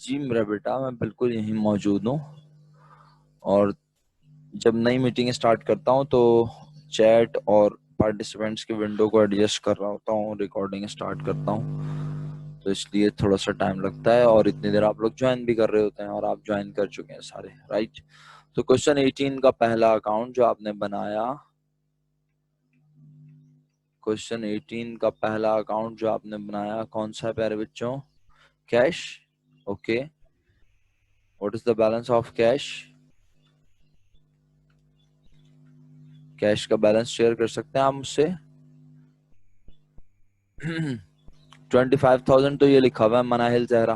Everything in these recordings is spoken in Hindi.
जी मेरा बेटा, मैं बिल्कुल यहीं मौजूद हूँ। और जब नई मीटिंग स्टार्ट करता हूँ तो चैट और पार्टिसिपेंट्स की विंडो को एडजस्ट कर रहा होता हूँ, रिकॉर्डिंग स्टार्ट करता हूँ, तो इसलिए थोड़ा सा टाइम लगता है। और इतनी देर आप लोग ज्वाइन भी कर रहे होते हैं और आप ज्वाइन कर चुके हैं सारे, राइट। तो क्वेश्चन 18 का पहला अकाउंट जो आपने बनाया, क्वेश्चन 18 का पहला अकाउंट जो आपने बनाया कौन सा है प्यारे बच्चों? Cash. Okay, what is the balance of cash? Cash का बैलेंस शेयर कर सकते हैं आप मुझसे? 25,000 तो ये लिखा हुआ है मनाहिल जहरा।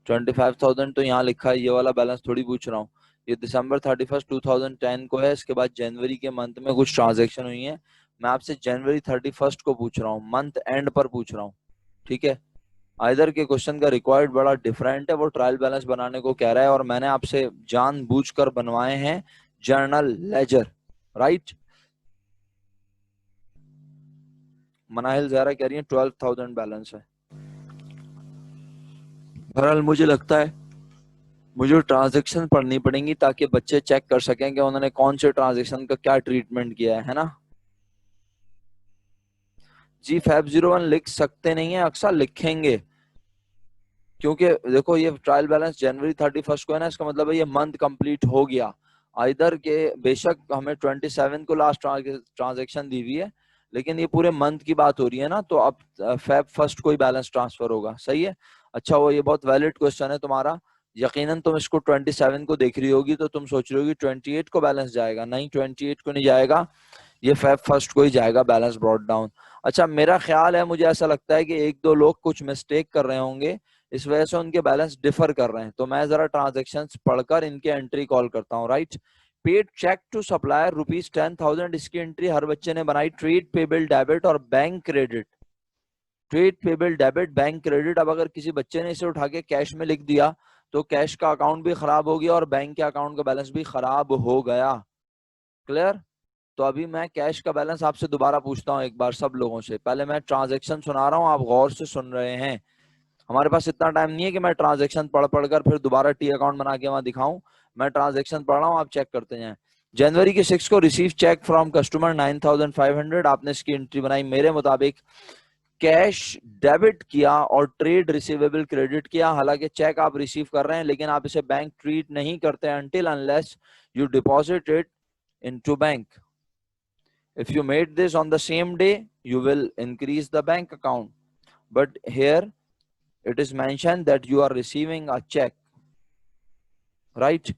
25,000 तो यहाँ लिखा है, ये वाला बैलेंस थोड़ी पूछ रहा हूँ। ये दिसंबर 31 2010 को है, इसके बाद जनवरी के मंथ में कुछ ट्रांजेक्शन हुई है। मैं आपसे जनवरी 31 को पूछ रहा हूँ, मंथ एंड पर पूछ रहा हूँ, ठीक है। आइदर के क्वेश्चन का रिक्वायर्ड बड़ा डिफरेंट है, वो ट्रायल बैलेंस बनाने को कह रहा है और मैंने आपसे जानबूझकर बनवाए हैं journal ledger, right. Manahil Zahra कह रही है 12,000 बैलेंस है। बहरहाल मुझे लगता है मुझे ट्रांजैक्शन पढ़नी पड़ेंगी ताकि बच्चे चेक कर सकें कि उन्होंने कौन से ट्रांजैक्शन का क्या ट्रीटमेंट किया है ना। जी 501 लिख सकते नहीं है अक्सर, लिखेंगे, क्योंकि देखो ये ट्रायल बैलेंस जनवरी 31 को है ना, इसका मतलब है ये मंथ कंप्लीट हो गया। आइदर के बेशक हमें 27 को लास्ट ट्रांजैक्शन दी हुई है, लेकिन ये पूरे मंथ की बात हो रही है ना, तो अब फेब फर्स्ट को ही बैलेंस ट्रांसफर होगा, सही है। अच्छा, वो ये बहुत वैलिड क्वेश्चन है तुम्हारा। यकीनन तुम इसको 27 को देख रही होगी तो तुम सोच रही होगी 28 को बैलेंस जाएगा। नहीं, 28 को नहीं जाएगा, ये फेब फर्स्ट को ही जाएगा बैलेंस ब्रॉट डाउन। अच्छा, मेरा ख्याल है, मुझे ऐसा लगता है कि एक दो लोग कुछ मिस्टेक कर रहे होंगे, इस वजह से उनके बैलेंस डिफर कर रहे हैं, तो मैं जरा ट्रांजेक्शन्स पढ़कर इनके एंट्री कॉल करता हूँ, right. Paid cheque to supplier ₹10,000, इसकी एंट्री हर बच्चे ने बनाई। ट्रेड पेबल डेबिट और bank credit, trade payable debit bank credit. अब अगर किसी बच्चे ने इसे उठा के कैश में लिख दिया तो कैश का अकाउंट भी खराब हो गया और बैंक के अकाउंट का बैलेंस भी खराब हो गया। क्लियर? तो अभी मैं कैश का बैलेंस आपसे दोबारा पूछता हूँ एक बार सब लोगों से। पहले मैं ट्रांजैक्शन सुना रहा हूँ, आप गौर से सुन रहे हैं। हमारे पास इतना टाइम नहीं है कि मैं ट्रांजैक्शन पढ़ पढ़कर फिर दोबारा टी अकाउंट बना के वहां दिखाऊं। मैं ट्रांजैक्शन पढ़ रहा हूँ, आप चेक करते जाएं। जनवरी के 6 को रिसीव चेक फ्रॉम कस्टमर 9,500, आपने इसकी एंट्री बनाई। मेरे मुताबिक कैश डेबिट किया और ट्रेड रिसीवेबल क्रेडिट किया। हालांकि चेक आप रिसीव कर रहे हैं लेकिन आप इसे बैंक ट्रीट नहीं करते until unless you deposit it into bank. If you made this on the same day, you will increase the bank account. But here it is mentioned that you are receiving a check, right?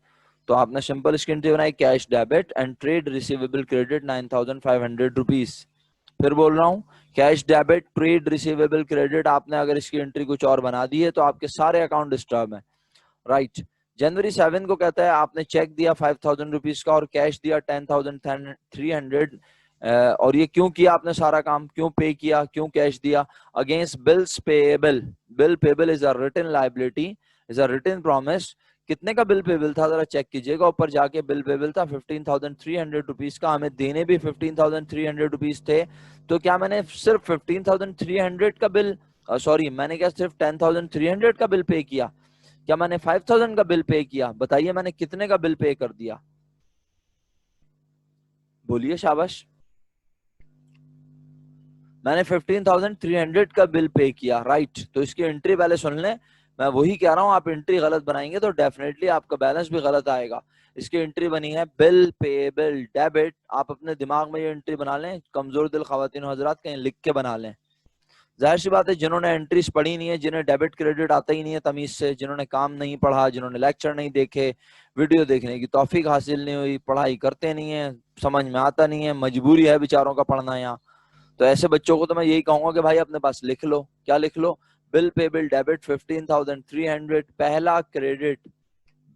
तो आपने सिंपल इसकी एंट्री बनाई, cash debit and trade receivable credit 9,500 rupees. फिर बोल रहा हूँ, cash debit trade receivable credit, आपने अगर इसकी एंट्री कुछ और बना दी है तो आपके सारे अकाउंट डिस्टर्ब है, राइट। जनवरी 7 को कहता है आपने चेक दिया 5,000 रुपीज का और कैश दिया 10,300। और ये क्यों किया आपने सारा काम, क्यों पे किया, क्यों कैश दिया? Against bills payable. Bill payable is a written liability, is a written promise. कितने का बिल पेबल था जरा चेक कीजिएगा, ऊपर जाके बिल पेबल था 15,300 रुपीज का, हमें देने भी 15,300 रुपीज थे। तो क्या मैंने सिर्फ 15,300 का बिल, सॉरी मैंने क्या सिर्फ 10,300 का बिल पे किया? क्या मैंने 5,000 का बिल पे किया? बताइए मैंने कितने का बिल पे कर दिया? बोलिए, शाबाश। मैंने 15,300 का बिल पे किया, राइट। तो इसकी एंट्री पहले सुन लें। मैं वही कह रहा हूं, आप एंट्री गलत बनाएंगे तो डेफिनेटली आपका बैलेंस भी गलत आएगा। इसकी एंट्री बनी है बिल पेबल डेबिट। आप अपने दिमाग में ये एंट्री बना लें, कमजोर दिल खवातीन हजरात कहीं लिख के बना लें। जाहिर सी बात है, जिन्होंने एंट्रीज पढ़ी नहीं है, जिन्हें डेबिट क्रेडिट आता ही नहीं है तमीज से, जिन्होंने काम नहीं पढ़ा, जिन्होंने लेक्चर नहीं देखे, वीडियो देखने की तौफीक हासिल नहीं हुई, पढ़ाई करते नहीं है, समझ में आता नहीं है, मजबूरी है बेचारों का पढ़ना यहाँ, तो ऐसे बच्चों को तो मैं यही कहूंगा कि भाई अपने पास लिख लो। क्या लिख लो? बिल पेबल डेबिट 15,300, पहला credit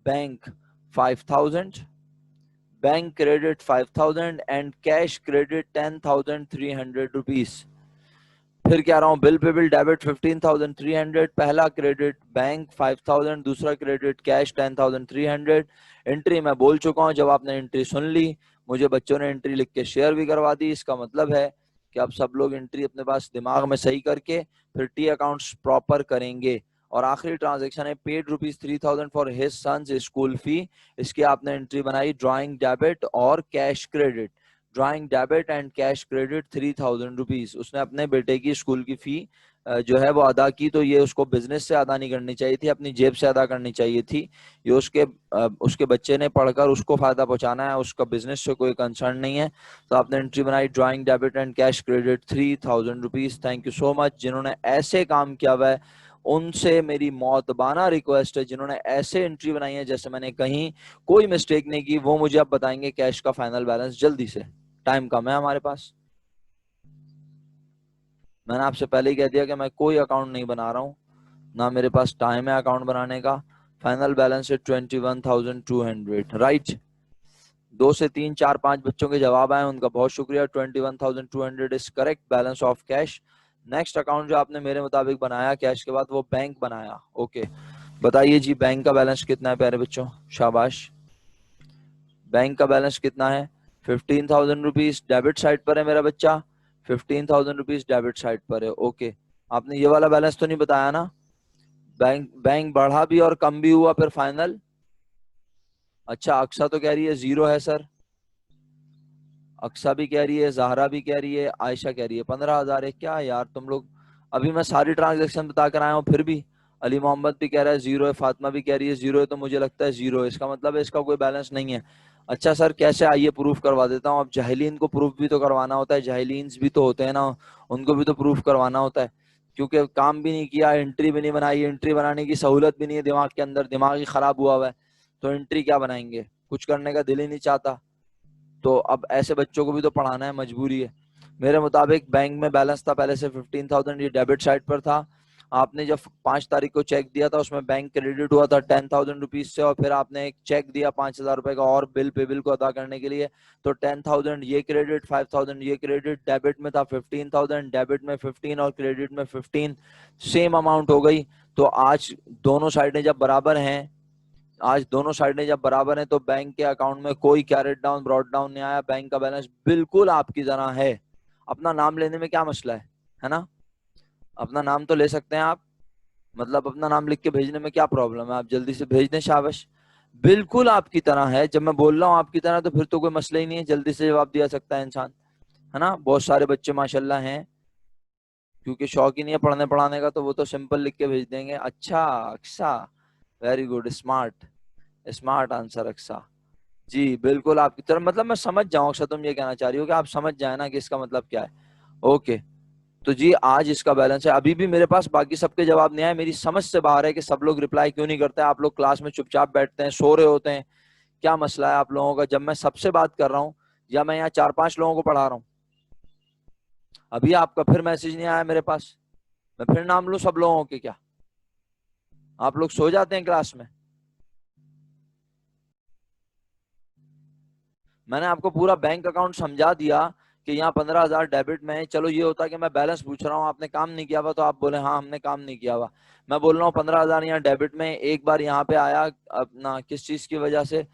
bank 5,000, bank credit 5,000 and cash credit 10,300 rupees. फिर कह रहा हूं, बिल पेबल डेबिट 15,300, पहला क्रेडिट बैंक 5,000, दूसरा क्रेडिट कैश 10,300। एंट्री मैं बोल चुका हूं, जब आपने एंट्री सुन ली, मुझे बच्चों ने एंट्री लिख के शेयर भी करवा दी। इसका मतलब है कि आप सब लोग एंट्री अपने पास दिमाग में सही करके फिर टी अकाउंट्स प्रॉपर करेंगे। और आखिरी ट्रांजैक्शन है paid ₹3000 for his son's school fee. इसकी आपने एंट्री बनाई ड्राइंग डेबिट और cash credit, drawing debit and cash credit ₹3000। उसने अपने बेटे की स्कूल की फी जो है वो अदा की। तो ये उसको बिजनेस से अदा नहीं करनी चाहिए थी, अपनी जेब से अदा करनी चाहिए थी। ये उसके बच्चे ने पढ़कर उसको फायदा पहुंचाना है, उसका बिजनेस से कोई कंसर्न नहीं है। तो आपने एंट्री बनाई drawing debit and cash credit ₹3000। Thank you so much. जिन्होंने ऐसे काम किया हुआ है उनसे मेरी मौतबाना रिक्वेस्ट है, जिन्होंने ऐसे एंट्री बनाई है जैसे मैंने कहीं कोई मिस्टेक नहीं की, वो मुझे अब बताएंगे कैश का फाइनल बैलेंस जल्दी से। टाइम कम है हमारे पास। मैंने आपसे पहले ही कह दिया कि मैं कोई अकाउंट नहीं बना रहा हूँ, ना मेरे पास टाइम है अकाउंट बनाने का। फाइनल बैलेंस है 21,200। राइट, 2 से 3 4 5 बच्चों के जवाब आए, उनका बहुत शुक्रिया। 21,200 is correct balance of cash. Next account जो आपने मेरे मुताबिक बनाया कैश के बाद, वो बैंक बनाया। ओके, बताइए जी बैंक का बैलेंस कितना है प्यारे बच्चों? शाबाश। बैंक का बैलेंस कितना है? 15,000 रुपीज डेबिट साइड पर है मेरा बच्चा, 15,000 रुपीज डेबिट साइड पर है। ओके, आपने ये वाला बैलेंस तो नहीं बताया ना? बैंक बढ़ा भी और कम भी हुआ फिर फाइनल? अच्छा, अक्सा तो कह रही है 0 है सर, अक्सा भी कह रही है, जहरा भी कह रही है, आयशा कह रही है 15,000 है। क्या यार तुम लोग, अभी मैं सारी ट्रांजेक्शन बता कर आया हूँ फिर भी। अली मोहम्मद भी कह रहा है 0 है, फातिमा भी कह रही है 0 है, तो मुझे लगता है 0 है। इसका मतलब है इसका कोई बैलेंस नहीं है। अच्छा सर कैसे, आइए प्रूफ करवा देता हूँ। अब जाहिलीन को प्रूफ भी तो करवाना होता है, जाहिलीन्स भी तो होते हैं ना, उनको भी तो प्रूफ करवाना होता है। क्योंकि काम भी नहीं किया, एंट्री भी नहीं बनाई, एंट्री बनाने की सहूलत भी नहीं है दिमाग के अंदर, दिमाग ही खराब हुआ हुआ है, तो एंट्री क्या बनाएंगे, कुछ करने का दिल ही नहीं चाहता। तो अब ऐसे बच्चों को भी तो पढ़ाना है, मजबूरी है। मेरे मुताबिक बैंक में बैलेंस था पहले से 15,000, ये डेबिट साइड पर था। आपने जब 5 तारीख को चेक दिया था उसमें बैंक क्रेडिट हुआ था 10,000 रुपीज से, और फिर आपने एक चेक दिया 5,000 रुपए का और बिल को अदा करने के लिए। तो 10,000 ये क्रेडिट, 5,000 ये क्रेडिट। डेबिट में था 15,000, डेबिट में 15 और क्रेडिट में 15, सेम अमाउंट हो गई। तो आज दोनों साइडें जब बराबर हैं, आज दोनों साइडें जब बराबर हैं, तो बैंक के अकाउंट में कोई कैरेट डाउन ब्रॉड डाउन नहीं आया, बैंक का बैलेंस बिल्कुल आपकी तरह है। अपना नाम लेने में क्या मसला है ना? अपना नाम तो ले सकते हैं आप, मतलब अपना नाम लिख के भेजने में क्या प्रॉब्लम है? आप जल्दी से भेज दें, शाबाश। बिल्कुल आपकी तरह है, जब मैं बोल रहा हूँ आपकी तरह तो फिर तो कोई मसला ही नहीं है, जल्दी से जवाब दिया सकता है इंसान, है ना? बहुत सारे बच्चे माशाल्लाह हैं, क्योंकि शौक ही नहीं है पढ़ने पढ़ाने का, तो वो तो सिंपल लिख के भेज देंगे। अच्छा Aqsa, very good, smart, smart answer Aqsa ji. बिल्कुल आपकी तरफ, मतलब मैं समझ जाऊं अक्सर, तुम ये कहना चाह रही हो कि आप समझ जाए ना कि इसका मतलब क्या है। ओके, तो जी आज इसका बैलेंस है। अभी भी मेरे पास बाकी सबके जवाब नहीं आए, मेरी समझ से बाहर है कि सब लोग रिप्लाई क्यों नहीं करते। आप लोग क्लास में चुपचाप बैठते हैं, सो रहे होते हैं, क्या मसला है आप लोगों का? जब मैं सबसे बात कर रहा हूँ या मैं यहाँ 4-5 लोगों को पढ़ा रहा हूँ, अभी आपका फिर मैसेज नहीं आया मेरे पास, मैं फिर नाम लूं सब लोगों के क्या? आप लोग सो जाते हैं क्लास में? मैंने आपको पूरा बैंक अकाउंट समझा दिया कि यहाँ 15,000 डेबिट में है। चलो ये होता कि मैं बैलेंस पूछ रहा हूँ, आपने काम नहीं किया हुआ, तो आप बोले हाँ हमने काम नहीं किया हुआ। मैं बोल रहा हूँ 15,000 यहाँ डेबिट में, एक बार यहाँ पे आया अपना किस चीज की वजह से,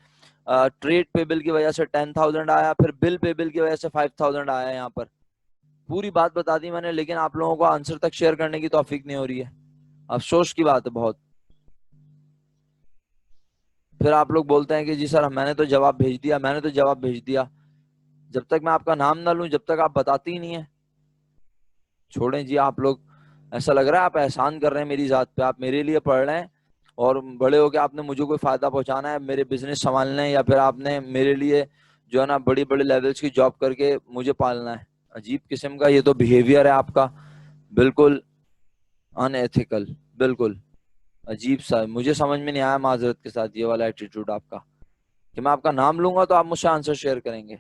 ट्रेड पेबल की वजह से 10,000 आया, फिर बिल पेबल की वजह से 5,000 आया। यहाँ पर पूरी बात बता दी मैंने, लेकिन आप लोगों को आंसर तक शेयर करने की तौफीक नहीं हो रही है। अफसोस की बात है बहुत। फिर आप लोग बोलते हैं कि जी सर मैंने तो जवाब भेज दिया, मैंने तो जवाब भेज दिया। जब तक मैं आपका नाम ना लूं, जब तक आप बताती ही नहीं है। छोड़ें जी आप लोग, ऐसा लग रहा है आप एहसान कर रहे हैं मेरी जात पे, आप मेरे लिए पढ़ रहे हैं और बड़े हो के आपने मुझे कोई फायदा पहुंचाना है, मेरे बिजनेस संभालना है, या फिर आपने मेरे लिए जो है ना बड़ी बड़ी लेवल्स की जॉब करके मुझे पालना है। अजीब किस्म का ये तो बिहेवियर है आपका, बिल्कुल अनएथिकल, बिल्कुल अजीब सा। मुझे समझ में नहीं आया माजरत के साथ ये वाला एटीट्यूड आपका, कि मैं आपका नाम लूंगा तो आप मुझसे आंसर शेयर करेंगे।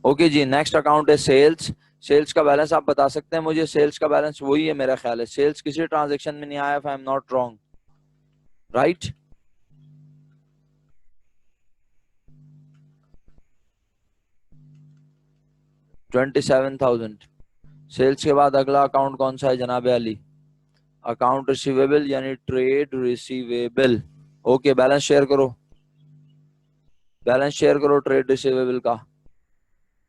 ओके जी, नेक्स्ट अकाउंट है सेल्स। सेल्स का बैलेंस आप बता सकते हैं मुझे? सेल्स का बैलेंस वही है मेरा ख्याल है, सेल्स किसी ट्रांजेक्शन में नहीं आया, if I am not wrong, right? 27,000। Sales के बाद अगला अकाउंट कौन सा है जनाब अली? अकाउंट रिसीवेबल यानी trade receivable. Okay, balance share करो, बैलेंस शेयर करो ट्रेड रिसीवेबल का।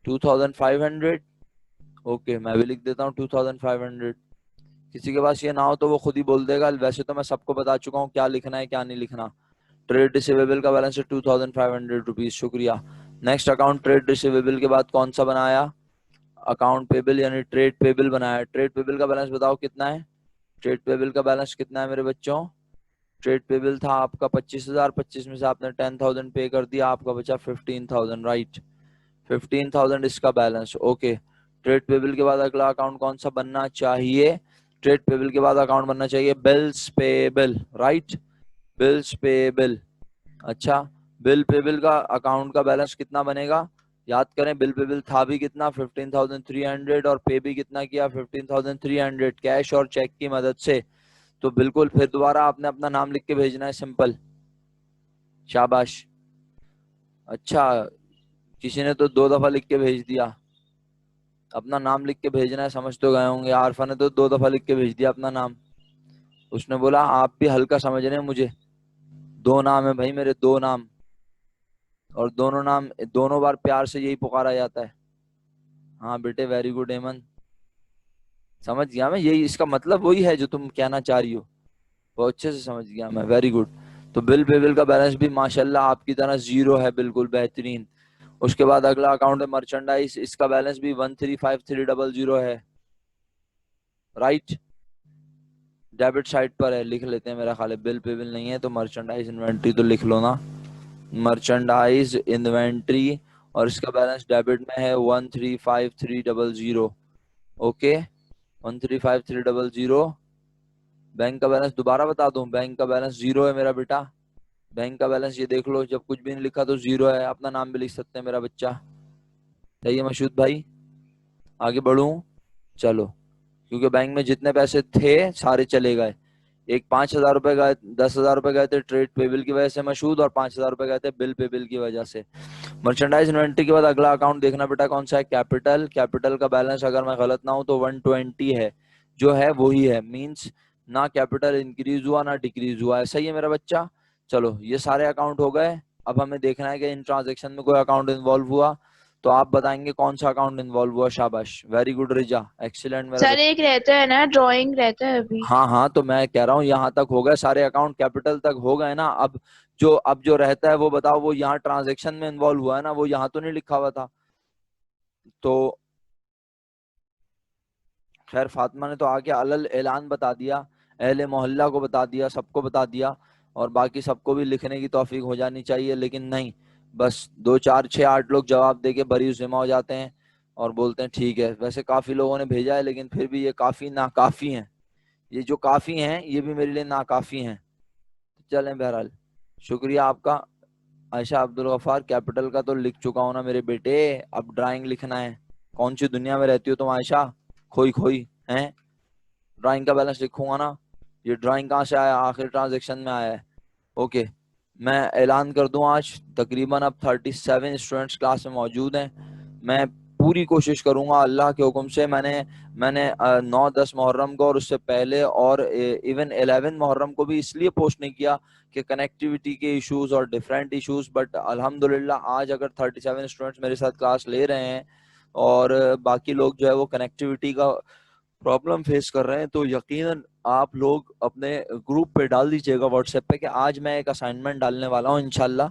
2,500। ओके, मैं भी लिख देता हूँ 2,500। किसी के पास ये ना हो तो वो खुद ही बोल देगा, वैसे तो मैं सबको बता चुका हूँ क्या लिखना है क्या नहीं लिखना। ट्रेड रिसीवेबल का बैलेंस है 2500 रुपीज, शुक्रिया। नेक्स्ट अकाउंट ट्रेड रिसीवेबल के बाद कौन सा बनाया, अकाउंट पेबल यानी ट्रेड पेबल बनाया। ट्रेड पेबल का बैलेंस बताओ कितना है, ट्रेड पेबल का बैलेंस कितना है मेरे बच्चों। ट्रेड पेबल था आपका 25,000, 25 में से आपने 10,000 पे कर दिया, आपका बचा 15,000, राइट। 15,000 इसका बैलेंस, ओके। ट्रेड पेबल के बाद अगला अकाउंट कौन सा बनना चाहिए, ट्रेड पेबल के बाद अकाउंट बनना चाहिए bills payable, right, bills payable. अच्छा, बिल पेबल का अकाउंट का बैलेंस कितना बनेगा, याद करें, बिल पेबल था भी कितना 15,300 और पे भी कितना किया 15,300 कैश और चेक की मदद से। तो बिल्कुल फिर दोबारा आपने अपना नाम लिख के भेजना है, सिंपल, शाबाश। अच्छा, किसी ने तो 2 दफा लिख के भेज दिया, अपना नाम लिख के भेजना है, समझ तो गए होंगे। आरफा ने तो 2 दफा लिख के भेज दिया अपना नाम, उसने बोला आप भी हल्का समझ रहे हैं मुझे, 2 नाम है भाई मेरे, 2 नाम, और दोनों नाम दोनों बार प्यार से यही पुकारा जाता है। हाँ बेटे, वेरी गुड एमन, समझ गया मैं, यही इसका मतलब वही है जो तुम कहना चाह रही हो, बहुत अच्छे से समझ गया मैं, वेरी गुड। तो बिल पेबल का बैलेंस भी माशाल्लाह आपकी तरह 0 है, बिल्कुल बेहतरीन। उसके बाद अगला अकाउंट है मर्चेंडाइज, इसका बैलेंस भी 135300 है, राइट। डेबिट साइड पर है, लिख लेते हैं, मेरा ख्याल है बिल पेबल नहीं है तो मर्चेंडाइज इन्वेंट्री तो लिख लो ना, मर्चेंडाइज इन्वेंट्री, और इसका बैलेंस डेबिट में है 135300, ओके, 135300। बैंक का बैलेंस दोबारा बता दूं, बैंक का बैलेंस 0 है मेरा बेटा, बैंक का बैलेंस ये देख लो, जब कुछ भी नहीं लिखा तो 0 है, अपना नाम भी लिख सकते हैं मेरा बच्चा, सही है मशहूद भाई, आगे बढ़ूं, चलो, क्योंकि बैंक में जितने पैसे थे सारे चले गए, एक 5,000 रुपए गए, 10,000 रुपए गए थे ट्रेड पेबल की वजह से मशहूद, और 5,000 रुपए गए थे बिल पेबल की वजह से। मर्चेंडाइज इन्वेंट्री के बाद अगला अकाउंट देखना बेटा कौन सा है, कैपिटल। कैपिटल का बैलेंस अगर मैं गलत ना हूं तो 120 है, जो है वही है, मींस ना कैपिटल इंक्रीज हुआ ना डिक्रीज हुआ है, सही है मेरा बच्चा। चलो ये सारे अकाउंट हो गए, अब हमें देखना है कि इन ट्रांजेक्शन में कोई अकाउंट इन्वॉल्व हुआ, तो आप बताएंगे कौन सा अकाउंट इन्वॉल्व हुआ, शाबाश, वेरी गुड रिजा, एक्सीलेंट मेरा सर बच्चा। एक रहता है ना, ड्राइंग रहता है अभी। हाँ हाँ, तो मैं कह रहा हूँ यहाँ तक हो गए सारे अकाउंट, कैपिटल तक हो गए ना, अब जो रहता है वो बताओ, वो यहाँ ट्रांजैक्शन में इन्वॉल्व हुआ है ना, वो यहाँ तो नहीं लिखा हुआ था। तो खैर फातिमा ने तो आके अलल ऐलान बता दिया, अहले मोहल्ला को बता दिया, सबको बता दिया, और बाकी सबको भी लिखने की तौफीक हो जानी चाहिए, लेकिन नहीं, बस 2 4 6 8 लोग जवाब देके बरी जिम्मा हो जाते हैं और बोलते हैं ठीक है। वैसे काफी लोगों ने भेजा है, लेकिन फिर भी ये काफी नाकाफी हैं, ये जो काफी हैं ये भी मेरे लिए नाकाफी हैं। चलें बहरहाल, शुक्रिया आपका। आयशा अब्दुल गफार, कैपिटल का तो लिख चुका हूं ना मेरे बेटे, अब ड्राइंग लिखना है। कौन सी दुनिया में रहती हो तुम आयशा, खोई खोई हैं, ड्राइंग का बैलेंस लिखूंगा ना, ये ड्राइंग कहाँ से आया, आखिर ट्रांजेक्शन में आया है, ओके। मैं ऐलान कर दूं, आज तकरीबन अब 37 स्टूडेंट्स क्लास में मौजूद हैं। मैं पूरी कोशिश करूंगा अल्लाह के हुक्म से, मैंने मैंने 9-10 मुहर्रम को और उससे पहले और इवन 11 मुहर्रम को भी इसलिए पोस्ट नहीं किया कि कनेक्टिविटी के इश्यूज और डिफरेंट इश्यूज, बट अल्हम्दुलिल्लाह आज अगर 37 स्टूडेंट्स मेरे साथ क्लास ले रहे हैं और बाकी लोग जो है वो कनेक्टिविटी का प्रॉब्लम फेस कर रहे हैं, तो यकीनन आप लोग अपने ग्रुप पे डाल दीजिएगा व्हाट्सएप पे कि आज मैं एक असाइनमेंट डालने वाला हूं इंशाल्लाह,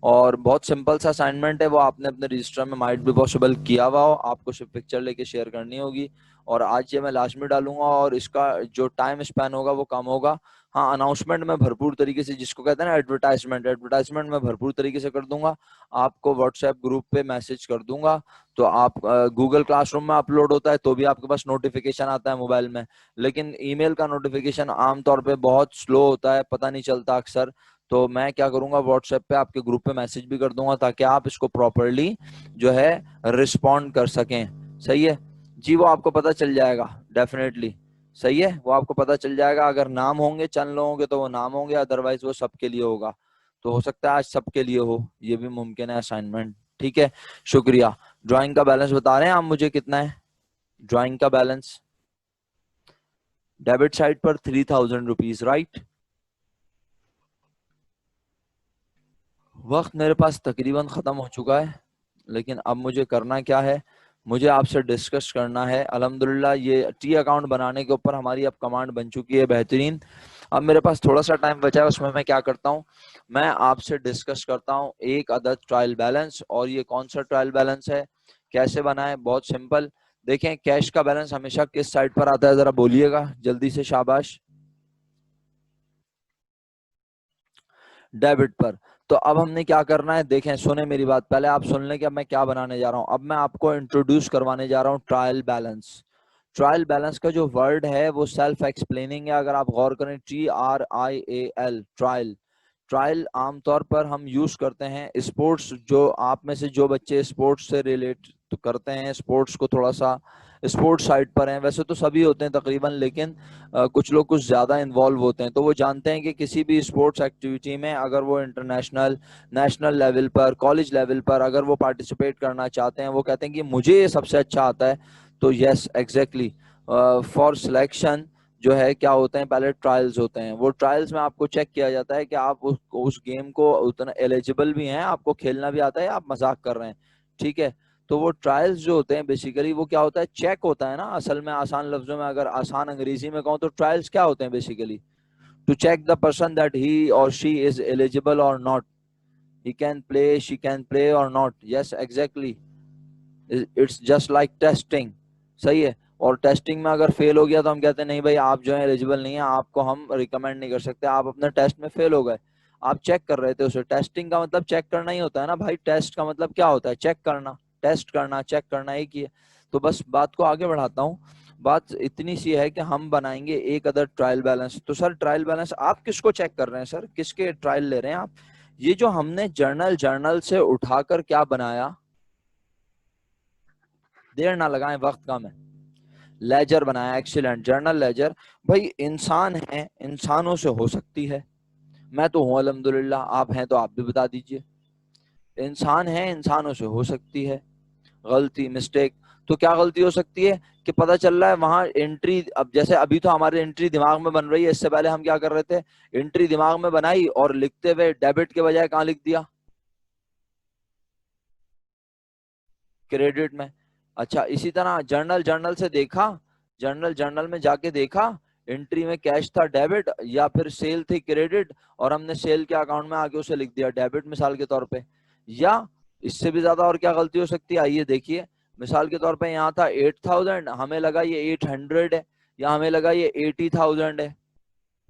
और बहुत सिंपल सा असाइनमेंट है, वो आपने अपने रजिस्टर में माइट भी पॉसिबल किया हुआ हो, आपको सिर्फ पिक्चर लेके शेयर करनी होगी, और आज ये मैं लास्ट में डालूंगा, और इसका जो टाइम स्पैन होगा वो कम होगा। हाँ, अनाउंसमेंट में भरपूर तरीके से, जिसको कहते हैं ना एडवर्टाइजमेंट, एडवर्टाइजमेंट में भरपूर तरीके से कर दूंगा, आपको व्हाट्सएप ग्रुप पे मैसेज कर दूंगा, तो आप गूगल क्लासरूम में अपलोड होता है तो भी आपके पास नोटिफिकेशन आता है मोबाइल में, लेकिन ईमेल का नोटिफिकेशन आमतौर पे बहुत स्लो होता है, पता नहीं चलता अक्सर। तो मैं क्या करूंगा, व्हाट्सएप पे आपके ग्रुप पे मैसेज भी कर दूंगा ताकि आप इसको प्रॉपरली जो है रिस्पॉन्ड कर सकें, सही है जी, वो आपको पता चल जाएगा डेफिनेटली, सही है, वो आपको पता चल जाएगा, अगर नाम होंगे चंद लोगों के तो वो नाम होंगे, अदरवाइज वो सबके लिए होगा, तो हो सकता है आज सबके लिए हो, ये भी मुमकिन है असाइनमेंट, ठीक है, शुक्रिया। ड्राइंग का बैलेंस बता रहे हैं आप मुझे कितना है, ड्राइंग का बैलेंस डेबिट साइड पर 3,000 रुपीज, राइट। वक्त मेरे पास तकरीबन खत्म हो चुका है, लेकिन अब मुझे करना क्या है, मुझे आपसे डिस्कस करना है। अल्हम्दुलिल्लाह ये टी अकाउंट बनाने के ऊपर हमारी अब कमांड बन चुकी है बेहतरीन। अब मेरे पास थोड़ा सा टाइम बचा है, उसमें मैं क्या करता हूँ, मैं आपसे डिस्कस करता हूँ एक अदद ट्रायल बैलेंस। और ये कौन सा ट्रायल बैलेंस है, कैसे बनाए, बहुत सिंपल। देखें कैश का बैलेंस हमेशा किस साइड पर आता है, जरा बोलिएगा जल्दी से, शाबाश। डेबिट पर। तो अब हमने क्या करना है, देखें सुने मेरी बात, पहले आप सुन लें कि अब मैं क्या बनाने जा रहा हूं। अब मैं आपको इंट्रोड्यूस करवाने जा रहा हूं ट्रायल बैलेंस। ट्रायल बैलेंस का जो वर्ड है वो सेल्फ एक्सप्लेनिंग है, अगर आप गौर करें, TRIAL, ट्रायल। ट्रायल आमतौर पर हम यूज करते हैं स्पोर्ट्स, जो आप में से जो बच्चे स्पोर्ट्स से रिलेट करते हैं, स्पोर्ट्स को थोड़ा सा स्पोर्ट्स साइड पर हैं, वैसे तो सभी होते हैं तकरीबन, लेकिन कुछ लोग कुछ ज्यादा इन्वॉल्व होते हैं, तो वो जानते हैं कि किसी भी स्पोर्ट्स एक्टिविटी में अगर वो इंटरनेशनल, नेशनल लेवल पर, कॉलेज लेवल पर अगर वो पार्टिसिपेट करना चाहते हैं, वो कहते हैं कि मुझे ये सबसे अच्छा आता है, तो यस एग्जैक्टली फॉर सिलेक्शन जो है क्या होते हैं, पहले ट्रायल्स होते हैं। वो ट्रायल्स में आपको चेक किया जाता है कि आप उस गेम को उतना एलिजिबल भी हैं, आपको खेलना भी आता है, आप मजाक कर रहे हैं, ठीक है। तो वो ट्रायल्स जो होते हैं बेसिकली वो क्या होता है, चेक होता है ना, असल में आसान लफ्जों में, अगर आसान अंग्रेजी में कहूँ तो ट्रायल्स क्या होते हैं basically, to check the person that he और शी इज एलिजिबल और not, he can play, she can play और not, yes exactly, it's just like testing, सही है। और टेस्टिंग में अगर फेल हो गया तो हम कहते हैं नहीं भाई आप जो है एलिजिबल नहीं है, आपको हम रिकमेंड नहीं कर सकते, आप अपने टेस्ट में फेल हो गए, आप चेक कर रहे थे उसे। टेस्टिंग का मतलब चेक करना ही होता है ना भाई, टेस्ट का मतलब क्या होता है, चेक करना, टेस्ट करना, चेक करना, एक ही है। तो बस बात को आगे बढ़ाता हूँ, बात इतनी सी है कि हम बनाएंगे एक अदर ट्रायल बैलेंस। तो सर ट्रायल बैलेंस आप किसको चेक कर रहे हैं सर, किसके ट्रायल ले रहे हैं आप? ये जो हमने जर्नल से उठाकर क्या बनाया, देर ना लगाएं, वक्त कम है, लेजर बनाया, एक्सीलेंट, जर्नल लेजर। भाई इंसान है, इंसानों से हो सकती है, मैं तो हूं अल्हम्दुलिल्लाह, आप हैं तो आप भी बता दीजिए। इंसान है, इंसानों से हो सकती है गलती, मिस्टेक। तो क्या गलती हो सकती है कि पता चल रहा है वहां एंट्री, अब जैसे अभी तो हमारे एंट्री दिमाग में बन रही है, इससे पहले हम क्या कर रहे थे, एंट्री दिमाग में बनाई और लिखते हुए डेबिट के बजाय कहाँ लिख दिया, क्रेडिट में। अच्छा इसी तरह जर्नल, जर्नल से देखा, जर्नल में जाके देखा, एंट्री में कैश था डेबिट, या फिर सेल थी क्रेडिट, और हमने सेल के अकाउंट में आके उसे लिख दिया डेबिट मिसाल के तौर पे। या इससे भी ज्यादा और क्या गलती हो सकती है, आइए देखिए, मिसाल के तौर पे यहाँ था 8,000, हमें लगा ये 800 है, या हमें लगा ये 80,000 है।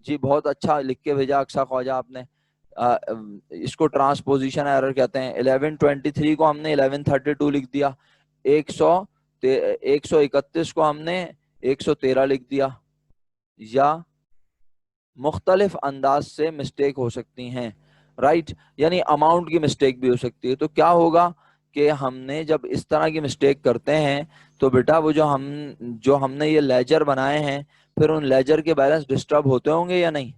जी बहुत अच्छा लिख के भेजा अक्सा ख्वाजा आपने। आ, इसको ट्रांसपोजिशन एरर कहते हैं। 1123 को हमने 1132 लिख दिया, 131 को हमने 113 लिख दिया। या मुख्तलिफ अंदाज से मिस्टेक हो सकती हैं, राइट, यानी अमाउंट की मिस्टेक भी हो सकती है। तो क्या होगा कि हमने जब इस तरह की मिस्टेक करते हैं तो बेटा वो जो हमने ये लेजर बनाए हैं, फिर उन लेजर के बैलेंस डिस्टर्ब होते होंगे या नहीं,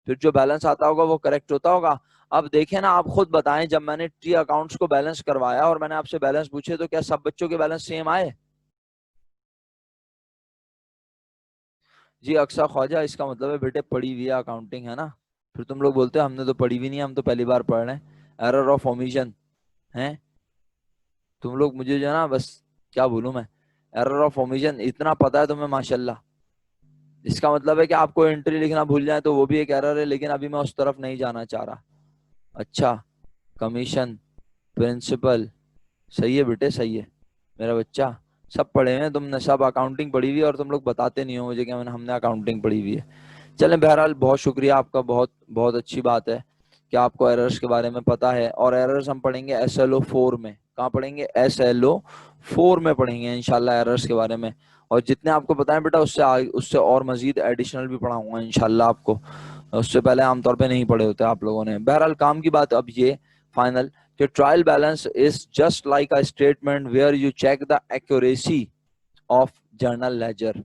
फिर जो बैलेंस आता होगा वो करेक्ट होता होगा। अब देखें ना, आप खुद बताएं, जब मैंने टी अकाउंट्स को बैलेंस करवाया और मैंने आपसे बैलेंस पूछे तो क्या सब बच्चों के बैलेंस सेम आए? जी अक्सा ख्वाजा, इसका मतलब है बेटे पढ़ी हुई है अकाउंटिंग, है ना? फिर तुम लोग बोलते हो हमने तो पढ़ी भी नहीं है, हम तो पहली बार पढ़ रहे हैं, एरर ऑफ ओमिशन है। तुम लोग मुझे जो है ना, बस क्या बोलूं मैं, एरर ऑफ ओमिशन इतना पता है तुम्हें माशाल्लाह। इसका मतलब है कि आपको एंट्री लिखना भूल जाए तो वो भी एक एरर है, लेकिन अभी मैं उस तरफ नहीं जाना चाह रहा। अच्छा, कमीशन, प्रिंसिपल, सही है बेटे सही है, मेरा बच्चा, सब पढ़े हुए हैं तुमने, सब अकाउंटिंग पढ़ी हुई है, और तुम लोग बताते नहीं हो मुझे कि मैंने हमने अकाउंटिंग पढ़ी हुई है। चलें बहरहाल, बहुत शुक्रिया आपका, बहुत बहुत अच्छी बात है कि आपको एरर्स के बारे में पता है। और एरर्स हम पढ़ेंगे SLO 4 में, कहाँ पढ़ेंगे, SLO 4 में पढ़ेंगे इंशाल्लाह एरर्स के बारे में। और जितने आपको बताएं बेटा उससे और मजीद एडिशनल भी पढ़ाऊंगा इंशाल्लाह आपको, उससे पहले आमतौर पे नहीं पढ़े होते आप लोगों ने। बहरहाल काम की बात अब ये फाइनल, कि trial balance is just like a statement where you check the accuracy of journal ledger.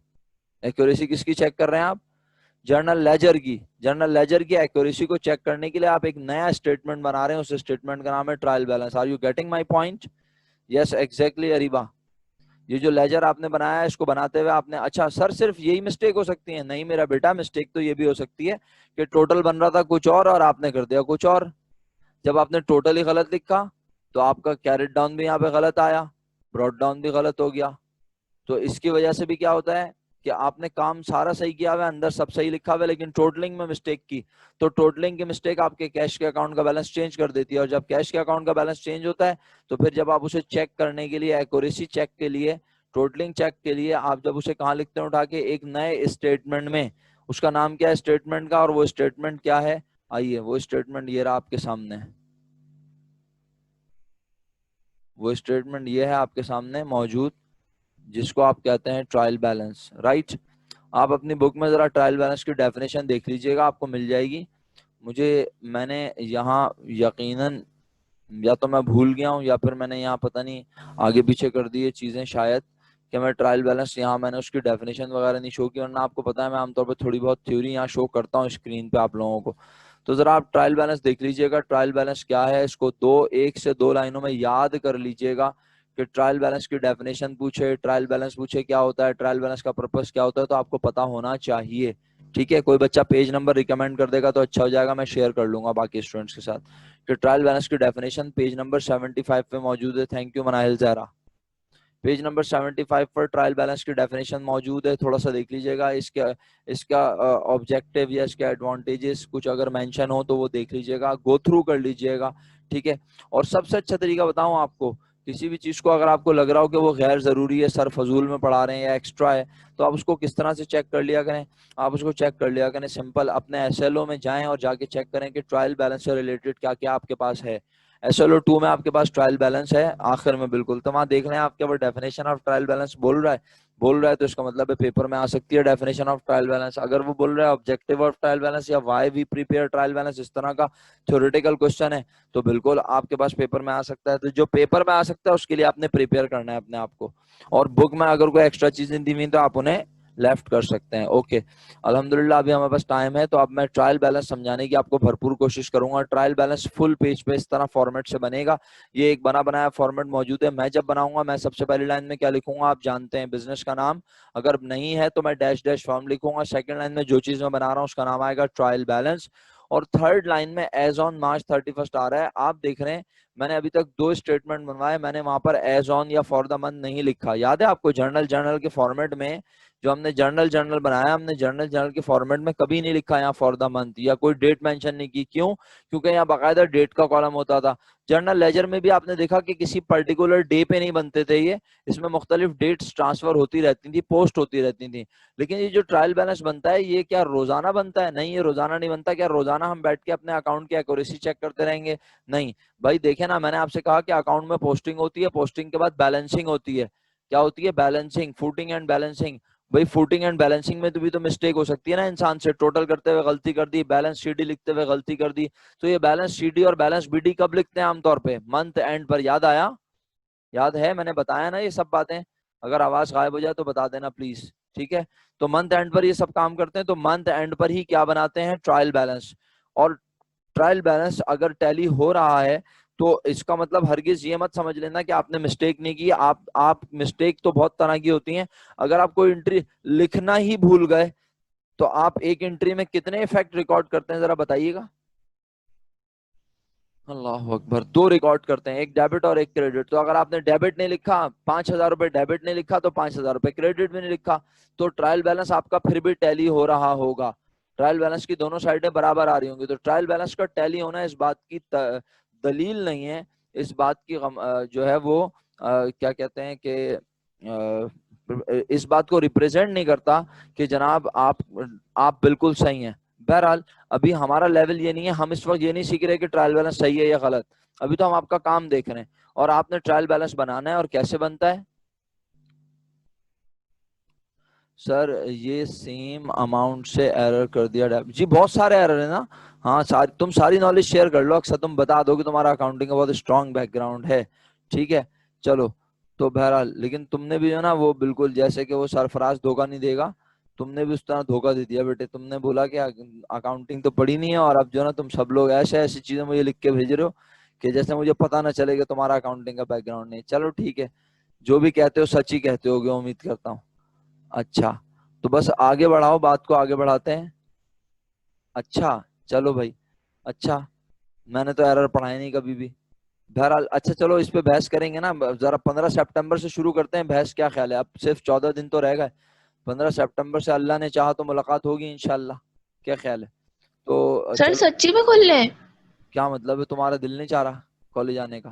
Accuracy किसकी चेक कर रहे हैं आप? जर्नल लेजर की। जर्नल लेजर की एक्यूरेसी को चेक करने के लिए आप एक नया स्टेटमेंट बना रहे हैं, उस स्टेटमेंट का नाम है trial balance. Are you getting my point? Yes exactly Areeba. ये जो लेजर आपने बनाया है, इसको बनाते हुए आपने, अच्छा सर सिर्फ यही मिस्टेक हो सकती है? नहीं मेरा बेटा, मिस्टेक तो ये भी हो सकती है कि टोटल बन रहा था कुछ और आपने कर दिया कुछ और। जब आपने टोटल ही गलत लिखा तो आपका कैरेट डाउन भी यहाँ पे गलत आया, ब्रॉट डाउन भी गलत हो गया। तो इसकी वजह से भी क्या होता है कि आपने काम सारा सही किया हुआ है, अंदर सब सही लिखा हुआ है, लेकिन टोटलिंग में मिस्टेक की। तो टोटलिंग की मिस्टेक आपके कैश के अकाउंट का बैलेंस चेंज कर देती है, और जब कैश के अकाउंट का बैलेंस चेंज होता है तो फिर जब आप उसे चेक करने के लिए, एक्यूरेसी चेक के लिए, टोटलिंग चेक के लिए, आप जब उसे कहाँ लिखते हैं उठा के, एक नए स्टेटमेंट में। उसका नाम क्या है स्टेटमेंट का, और वो स्टेटमेंट क्या है, आइए वो स्टेटमेंट ये रहा आपके सामने। वो स्टेटमेंट ये है आपके सामने मौजूद, जिसको आप कहते हैं ट्रायल बैलेंस, राइट। आप अपनी बुक में जरा ट्रायल बैलेंस की डेफिनेशन देख लीजिएगा, आपको मिल जाएगी। मैंने यहाँ यकीनन या तो मैं भूल गया हूँ, या फिर मैंने यहाँ पता नहीं आगे पीछे कर दी ये चीजें शायद, कि मैं ट्रायल बैलेंस यहाँ मैंने उसकी डेफिनेशन वगैरह नहीं शो की, वरना आपको पता है मैं आमतौर पर थोड़ी बहुत थ्योरी यहाँ शो करता हूँ स्क्रीन पे आप लोगों को। तो जरा आप ट्रायल बैलेंस देख लीजिएगा, ट्रायल बैलेंस क्या है, इसको एक से दो लाइनों में याद कर लीजिएगा। कि ट्रायल बैलेंस की डेफिनेशन पूछे, ट्रायल बैलेंस पूछे क्या होता है, ट्रायल बैलेंस का पर्पस क्या होता है, तो आपको पता होना चाहिए। ठीक है, कोई बच्चा पेज नंबर रिकमेंड कर देगा तो अच्छा हो जाएगा, मैं शेयर कर लूंगा बाकी स्टूडेंट्स के साथ। कि ट्रायल बैलेंस की डेफिनेशन पेज नंबर 75 पे मौजूद है। Thank you Manahil Zahra. Page number 75 पर ट्रायल बैलेंस की डेफिनेशन मौजूद है, थोड़ा सा देख लीजिएगा। इसका इसका ऑब्जेक्टिव या इसके एडवांटेजेस कुछ अगर मेंशन हो तो वो देख लीजिएगा, गो थ्रू कर लीजिएगा। ठीक है, और सबसे अच्छा तरीका बताऊं आपको, किसी भी चीज को अगर आपको लग रहा हो कि वो गैर जरूरी है, सर फजूल में पढ़ा रहे हैं या एक्स्ट्रा है, तो आप उसको किस तरह से चेक कर लिया करें। आप उसको चेक कर लिया करें सिंपल, अपने एसएलओ में जाएं और जाके चेक करें कि ट्रायल बैलेंस से रिलेटेड क्या क्या आपके पास है। SLO 2 में आपके पास ट्रायल बैलेंस है आखिर में, बिल्कुल। तो वहां देख रहे हैं आपके वो डेफिनेशन ऑफ ट्रायल बैलेंस बोल रहा है तो इसका मतलब है पेपर में आ सकती है डेफिनेशन ऑफ ट्रायल बैलेंस। अगर वो बोल रहा है ऑब्जेक्टिव ऑफ ट्रायल बैलेंस या why we prepare trial balance, इस तरह का थ्योरेटिकल क्वेश्चन है, तो बिल्कुल आपके पास पेपर में आ सकता है। तो जो पेपर में आ सकता है उसके लिए आपने प्रिपेयर करना है अपने आप को, और बुक में अगर कोई एक्स्ट्रा चीजें दी हुई तो आप उन्हें लेफ्ट कर सकते हैं। ओके, अल्हम्दुलिल्लाह अभी हमारे पास टाइम है, तो अब मैं ट्रायल बैलेंस समझाने की आपको भरपूर कोशिश करूंगा। ट्रायल बैलेंस फुल पेज पे इस तरह फॉर्मेट से बनेगा, ये एक बना बनाया फॉर्मेट मौजूद है। मैं जब बनाऊंगा मैं सबसे पहली लाइन में क्या लिखूंगा आप जानते हैं, बिजनेस का नाम। अगर नहीं है तो मैं डैश डैश फॉर्म लिखूंगा। सेकंड लाइन में जो चीज मैं बना रहा हूँ उसका नाम आएगा ट्रायल बैलेंस। और थर्ड लाइन में एज ऑन मार्च 31 आ रहा है, आप देख रहे हैं मैंने अभी तक दो स्टेटमेंट बनवाए, मैंने वहां पर एज ऑन या फॉर द मंथ नहीं लिखा। याद है आपको, जर्नल के फॉर्मेट में जो हमने जर्नल बनाया, हमने जर्नल के फॉर्मेट में कभी नहीं लिखा यहाँ फॉर द मंथ, या कोई डेट मेंशन नहीं की। क्यों? क्योंकि यहाँ बाकायदा डेट का कॉलम होता था। जर्नल लेजर में भी आपने देखा कि किसी पर्टिकुलर डे पे नहीं बनते थे ये, इसमें मुख्तलिफ डेट्स ट्रांसफर होती रहती थी, पोस्ट होती रहती थी। लेकिन ये जो ट्रायल बैलेंस बनता है ये क्या रोजाना बनता है? नहीं, ये रोजाना नहीं बनता। क्या रोजाना हम बैठ के अपने अकाउंट की एक्यूरेसी चेक करते रहेंगे? नहीं भाई, देखे ना, मैंने आपसे कहा कि अकाउंट में पोस्टिंग होती है, पोस्टिंग के बाद बैलेंसिंग होती है। क्या होती है? Balancing, footing and balancing. भाई फुटिंग एंड बैलेंसिंग में तो भी तो मिस्टेक हो सकती है ना इंसान से, टोटल करते हुए गलती कर दी, बैलेंस शीडी लिखते हुए गलती कर दी। तो ये बैलेंस शीडी और बैलेंस बीडी कब लिखते हैं आमतौर पे? मंथ एंड पर। याद आया? याद है? मैंने बताया ना ये सब बातें। अगर आवाज गायब हो जाए तो बता देना प्लीज, ठीक है। तो मंथ एंड पर ये सब काम करते हैं, तो मंथ एंड पर ही क्या बनाते हैं? Trial balance. और ट्रायल बैलेंस अगर टैली हो रहा है तो इसका मतलब हरगिज ये मत समझ लेना कि आपने मिस्टेक नहीं की। आप मिस्टेक तो बहुत तरह की होती हैं। अगर आप कोई एंट्री लिखना ही भूल गए तो आप एक एंट्री में कितने इफेक्ट रिकॉर्ड करते हैं जरा बताइएगा। अल्लाह अकबर, दो रिकॉर्ड करते हैं, एक डेबिट और एक क्रेडिट। तो अगर आपने डेबिट नहीं लिखा, 5,000 रुपए डेबिट नहीं लिखा, तो 5,000 रुपए क्रेडिट भी नहीं लिखा, तो ट्रायल बैलेंस आपका फिर भी टैली हो रहा होगा। ट्रायल बैलेंस की दोनों साइडें बराबर आ रही होंगी। तो ट्रायल बैलेंस का टैली होना इस बात की दलील नहीं है, इस बात की जो है वो क्या कहते हैं कि इस बात को रिप्रेजेंट नहीं करता कि जनाब आप बिल्कुल सही हैं। बहरहाल अभी हमारा लेवल ये नहीं है, हम इस वक्त ये नहीं सीख रहे कि ट्रायल बैलेंस सही है या गलत। अभी तो हम आपका काम देख रहे हैं, और आपने ट्रायल बैलेंस बनाना है। और कैसे बनता है सर? ये सेम अमाउंट से एरर कर दिया जी, बहुत सारे एरर है ना। हाँ, तुम सारी नॉलेज शेयर कर लो, अक्सर तुम बता दो कि तुम्हारा अकाउंटिंग का बहुत स्ट्रांग बैकग्राउंड है। ठीक है, चलो। तो बहरहाल लेकिन तुमने भी जो ना वो बिल्कुल जैसे कि वो सरफराज धोखा नहीं देगा, तुमने भी उस तरह धोखा दे दिया बेटे। तुमने बोला कि अकाउंटिंग तो पढ़ी नहीं है, और अब जो ना तुम सब लोग ऐसे ऐसी चीजें मुझे लिख के भेज रहे हो कि जैसे मुझे पता ना चले कि तुम्हारा अकाउंटिंग का बैकग्राउंड नहीं। चलो ठीक है, जो भी कहते हो सच ही कहते होगे, उम्मीद करता हूँ। अच्छा, तो बस आगे बढ़ाओ, बात को आगे बढ़ाते हैं। अच्छा, चलो भाई। अच्छा, मैंने तो एरर पढ़ाया नहीं कभी भी। बहरहाल अच्छा चलो इस पे बहस करेंगे ना, जरा 15 सितंबर से शुरू करते हैं बहस, क्या ख्याल है? अब सिर्फ 14 दिन तो रह गए, 15 सितंबर से अल्लाह ने चाहा तो मुलाकात होगी इंशाल्लाह, क्या ख्याल है? तो सर चलो। सच्ची में खुल रहे हैं? क्या मतलब है, तुम्हारा दिल नहीं चाह रहा कॉलेज आने का?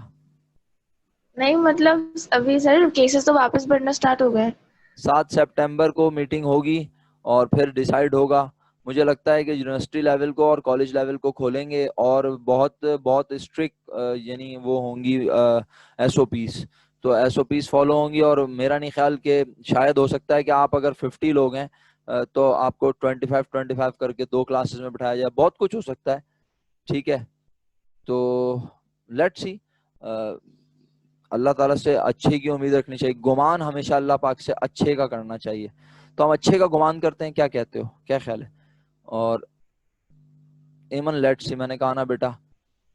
नहीं मतलब अभी सर केसेस तो वापस बढ़ना स्टार्ट हो गए। 7 सितंबर को मीटिंग होगी और फिर डिसाइड होगा। मुझे लगता है कि यूनिवर्सिटी लेवल को और कॉलेज लेवल को खोलेंगे और बहुत बहुत स्ट्रिक्ट यानी वो होंगी एसओपीस, तो एसओपीस फॉलो होंगी। और मेरा नहीं ख्याल कि शायद हो सकता है कि आप अगर 50 लोग हैं तो आपको 25-25 करके 2 क्लासेस में बिठाया जाए, बहुत कुछ हो सकता है। ठीक है, तो लेट्स सी। अल्लाह ताला से अच्छे की उम्मीद रखनी चाहिए, गुमान हमेशा अल्लाह पाक से अच्छे का करना चाहिए। तो हम अच्छे का गुमान करते हैं, क्या कहते हो, क्या ख्याल है? और एमन लेट्स सी, मैंने कहा ना बेटा,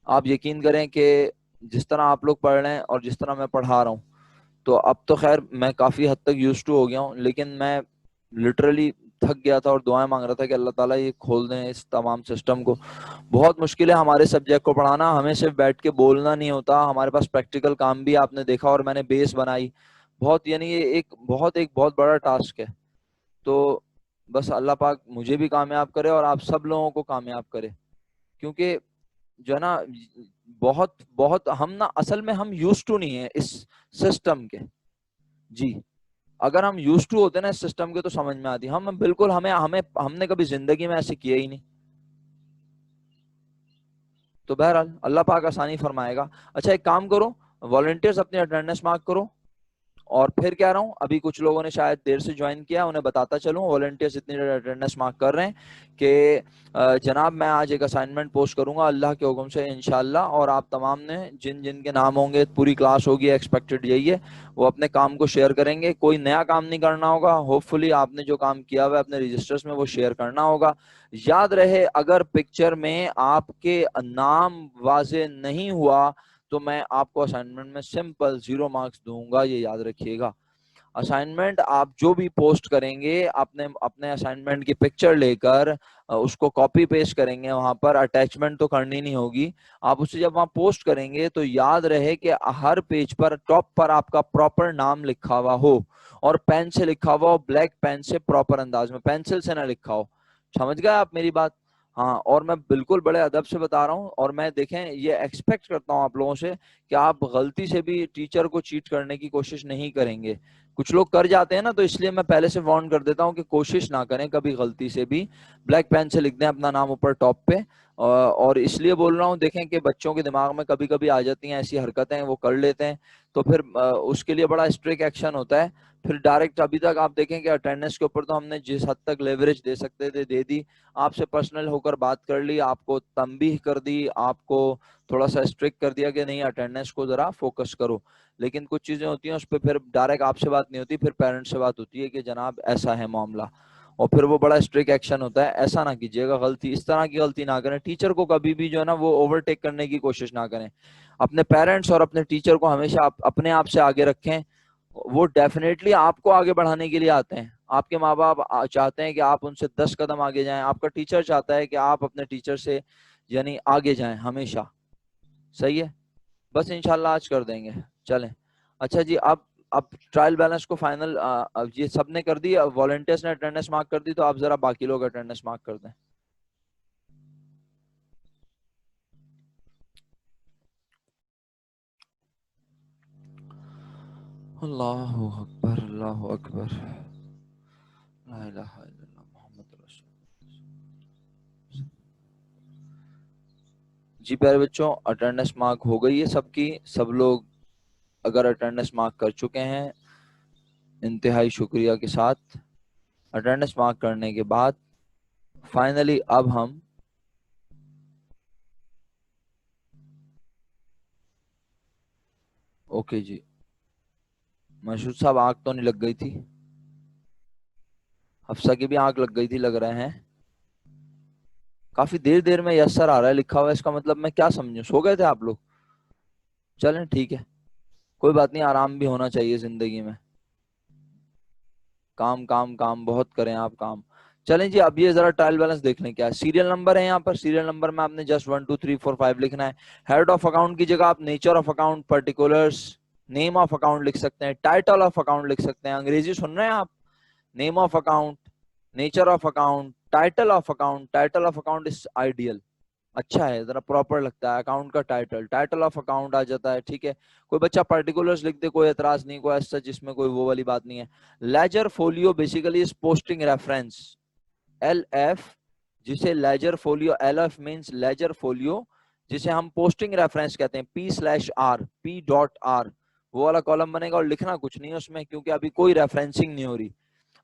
आप यकीन करें कि जिस तरह आप लोग पढ़ रहे हैं और जिस तरह मैं पढ़ा रहा हूँ, तो अब तो खैर मैं काफ़ी हद तक यूज टू हो गया हूँ, लेकिन मैं लिटरली थक गया था और दुआएं मांग रहा था कि अल्लाह ताला ये खोल दें इस तमाम सिस्टम को। बहुत मुश्किल है हमारे सब्जेक्ट को पढ़ाना, हमें सिर्फ बैठ के बोलना नहीं होता, हमारे पास प्रैक्टिकल काम भी आपने देखा, और मैंने बेस बनाई बहुत, यानी ये एक बहुत बड़ा टास्क है। तो बस अल्लाह पाक मुझे भी कामयाब करे और आप सब लोगों को कामयाब करे, क्योंकि जो है ना, बहुत बहुत हम ना असल में हम यूज टू नहीं है इस सिस्टम के। जी, अगर हम यूज टू होते ना इस सिस्टम के तो समझ में आती, हम बिल्कुल हमें हमें हमने कभी जिंदगी में ऐसे किया ही नहीं। तो बहरहाल अल्लाह पाक आसानी फरमाएगा। अच्छा एक काम करो, वॉलंटियर्स अपनी अटेंडेंस मार्क करो। और फिर कह रहा हूँ, अभी कुछ लोगों ने शायद देर से ज्वाइन किया, उन्हें बताता चलूं, वॉलंटियर्स इतनी अटेंडेंस मार्क कर रहे हैं कि जनाब मैं आज एक असाइनमेंट पोस्ट करूंगा अल्लाह के हुक्म से इंशाल्लाह, और आप तमाम ने जिन जिन के नाम होंगे, पूरी क्लास होगी, एक्सपेक्टेड यही है, वो अपने काम को शेयर करेंगे। कोई नया काम नहीं करना होगा, होपफुली आपने जो काम किया हुआ है अपने रजिस्टर्स में वो शेयर करना होगा। याद रहे, अगर पिक्चर में आपके नाम वाजे नहीं हुआ तो मैं आपको असाइनमेंट में सिंपल 0 मार्क्स दूंगा, ये याद रखिएगा। असाइनमेंट आप जो भी पोस्ट करेंगे, अपने अपने असाइनमेंट की पिक्चर लेकर उसको कॉपी पेस्ट करेंगे, वहां पर अटैचमेंट तो करनी नहीं होगी। आप उसे जब वहां पोस्ट करेंगे तो याद रहे कि हर पेज पर टॉप पर आपका प्रॉपर नाम लिखा हुआ हो, और पेन से लिखा हुआ हो, ब्लैक पेन से, प्रॉपर अंदाज में, पेंसिल से ना लिखा हो। समझ गए आप मेरी बात? हाँ, और मैं बिल्कुल बड़े अदब से बता रहा हूँ, और मैं देखें ये एक्सपेक्ट करता हूँ आप लोगों से कि आप गलती से भी टीचर को चीट करने की कोशिश नहीं करेंगे। कुछ लोग कर जाते हैं ना, तो इसलिए मैं पहले से वार्न कर देता हूँ कि कोशिश ना करें कभी गलती से भी, ब्लैक पेन से लिख दें अपना नाम ऊपर टॉप पे। और इसलिए बोल रहा हूँ, देखें कि बच्चों के दिमाग में कभी कभी आ जाती हैं ऐसी हरकतें, वो कर लेते हैं, तो फिर उसके लिए बड़ा स्ट्रिक्ट एक्शन होता है। फिर डायरेक्ट अभी तक आप देखें कि अटेंडेंस के ऊपर तो हमने जिस हद तक लेवरेज दे सकते थे दे दी, आपसे पर्सनल होकर बात कर ली, आपको तंबीह कर दी, आपको थोड़ा सा स्ट्रिक्ट कर दिया कि नहीं अटेंडेंस को जरा फोकस करो। लेकिन कुछ चीजें होती हैं उस पर फिर डायरेक्ट आपसे बात नहीं होती, फिर पेरेंट्स से बात होती है कि जनाब ऐसा है मामला, और फिर वो बड़ा स्ट्रिक्ट एक्शन होता है। ऐसा ना कीजिएगा, गलती इस तरह की गलती ना करें, टीचर को कभी भी जो है ना वो ओवरटेक करने की कोशिश ना करें। अपने पेरेंट्स और अपने टीचर को हमेशा अपने आप से आगे रखें। वो डेफिनेटली आपको आगे बढ़ाने के लिए आते हैं। आपके माँ बाप चाहते हैं कि आप उनसे 10 कदम आगे जाएं, आपका टीचर चाहता है कि आप अपने टीचर से यानी आगे जाएं हमेशा। सही है, बस इंशाल्लाह आज कर देंगे। चलें, अच्छा जी, अब ट्रायल बैलेंस को फाइनल ये सबने कर दी, वॉलंटियर्स ने अटेंडेंस मार्क कर दी, तो आप जरा बाकी लोग अटेंडेंस मार्क कर दें। अल्लाहु अकबर, अल्लाहु अकबर, ला इलाहा इल्लल्लाह मुहम्मद रसूलुल्लाह। जी प्यारे बच्चों, अटेंडेंस मार्क हो गई है सबकी, सब लोग अगर अटेंडेंस मार्क कर चुके हैं इंतहाई शुक्रिया के साथ। अटेंडेंस मार्क करने के बाद फाइनली अब हम ओके जी, मशहूद साहब आंख तो नहीं लग गई थी? हफ्सा की भी आंख लग गई थी लग रहे हैं। काफी देर देर में यस सर आ रहा है लिखा हुआ है, इसका मतलब मैं क्या समझूं, सो गए थे आप लोग? चलें ठीक है, कोई बात नहीं, आराम भी होना चाहिए जिंदगी में। काम काम काम बहुत करें आप काम। चलें जी, अब ये जरा ट्रायल बैलेंस देख लें क्या है। सीरियल नंबर है यहाँ पर, सीरियल नंबर में आपने जस्ट 1 2 3 4 5 लिखना है। हेड ऑफ अकाउंट की जगह आप nature of account, particulars, name of account लिख सकते हैं, टाइटल ऑफ अकाउंट लिख सकते हैं। अंग्रेजी सुन रहे हैं आप? Name of account, nature of account, title of account. Title of account is ideal, अच्छा है, जरा प्रॉपर लगता है। अकाउंट का टाइटल, टाइटल ऑफ अकाउंट आ जाता है, ठीक है। कोई बच्चा पर्टिकुलर्स लिख दे, कोई एतराज नहीं, कोई ऐसा जिसमें कोई वो वाली बात नहीं है। Ledger folio basically is posting reference, LF, जिसे ledger folio, LF means ledger folio, जिसे हम पोस्टिंग रेफरेंस कहते हैं। P/R, P.R, वो वाला कॉलम बनेगा और लिखना कुछ नहीं है उसमें, क्योंकि अभी कोई रेफरेंसिंग नहीं हो रही,